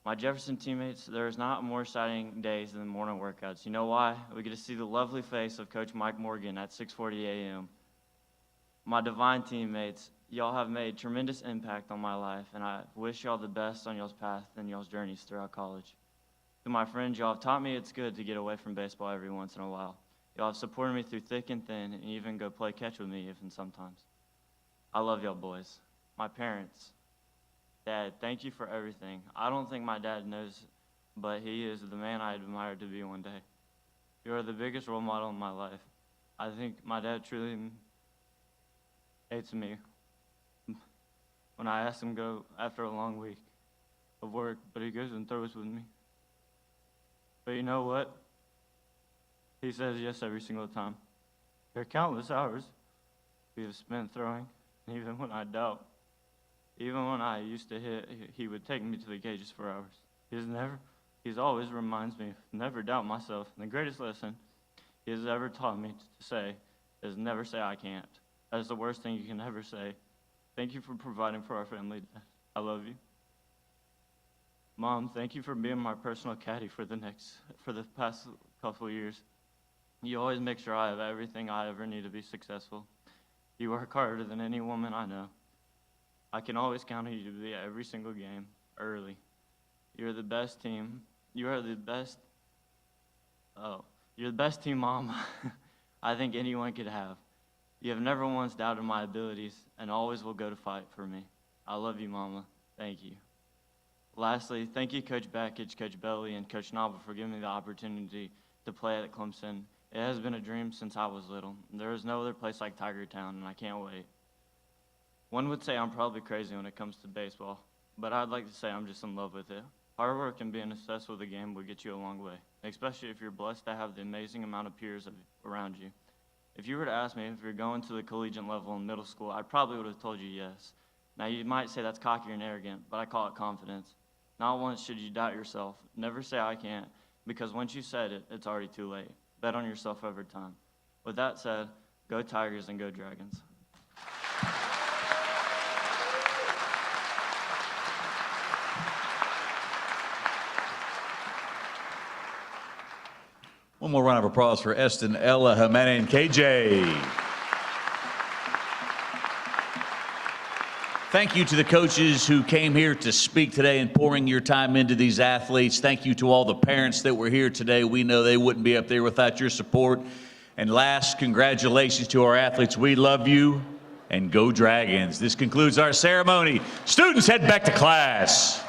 My Jefferson teammates, there's not more exciting days than morning workouts. You know why? We get to see the lovely face of Coach Mike Morgan at 6:40 a.m. My Divine teammates, y'all have made tremendous impact on my life, and I wish y'all the best on y'all's path and y'all's journeys throughout college. To my friends, y'all have taught me it's good to get away from baseball every once in a while. Y'all have supported me through thick and thin and even go play catch with me even sometimes. I love y'all boys. My parents, Dad, thank you for everything. I don't think my dad knows, but he is the man I admired to be one day. You are the biggest role model in my life. I think my dad truly hates me when I ask him to go after a long week of work, but he goes and throws with me. But you know what? He says yes every single time. There are countless hours we have spent throwing, and even when I doubt, even when I used to hit, he would take me to the cages for hours. He's always reminds me, never doubt myself. And the greatest lesson he has ever taught me to say is never say I can't. That is the worst thing you can ever say. Thank you for providing for our family. I love you. Mom, thank you for being my personal caddy for the past couple of years. You always make sure I have everything I ever need to be successful. You work harder than any woman I know. I can always count on you to be at every single game early. You're the best team. You're the best team mom I think anyone could have. You have never once doubted my abilities and always will go to fight for me. I love you, Mama. Thank you. Lastly, thank you, Coach Backage, Coach Belly, and Coach Nobble for giving me the opportunity to play at Clemson. It has been a dream since I was little. There is no other place like Tiger Town, and I can't wait. One would say I'm probably crazy when it comes to baseball, but I'd like to say I'm just in love with it. Hard work and being obsessed with the game will get you a long way, especially if you're blessed to have the amazing amount of peers around you. If you were to ask me if you're going to the collegiate level in middle school, I probably would have told you yes. Now, you might say that's cocky and arrogant, but I call it confidence. Not once should you doubt yourself. Never say I can't, because once you said it, it's already too late. Bet on yourself every time. With that said, go Tigers and go Dragons. One more round of applause for Eston, Ella, Jimena, and KJ. Thank you to the coaches who came here to speak today and pouring your time into these athletes. Thank you to all the parents that were here today. We know they wouldn't be up there without your support. And last, congratulations to our athletes. We love you, and go Dragons. This concludes our ceremony. Students, head back to class.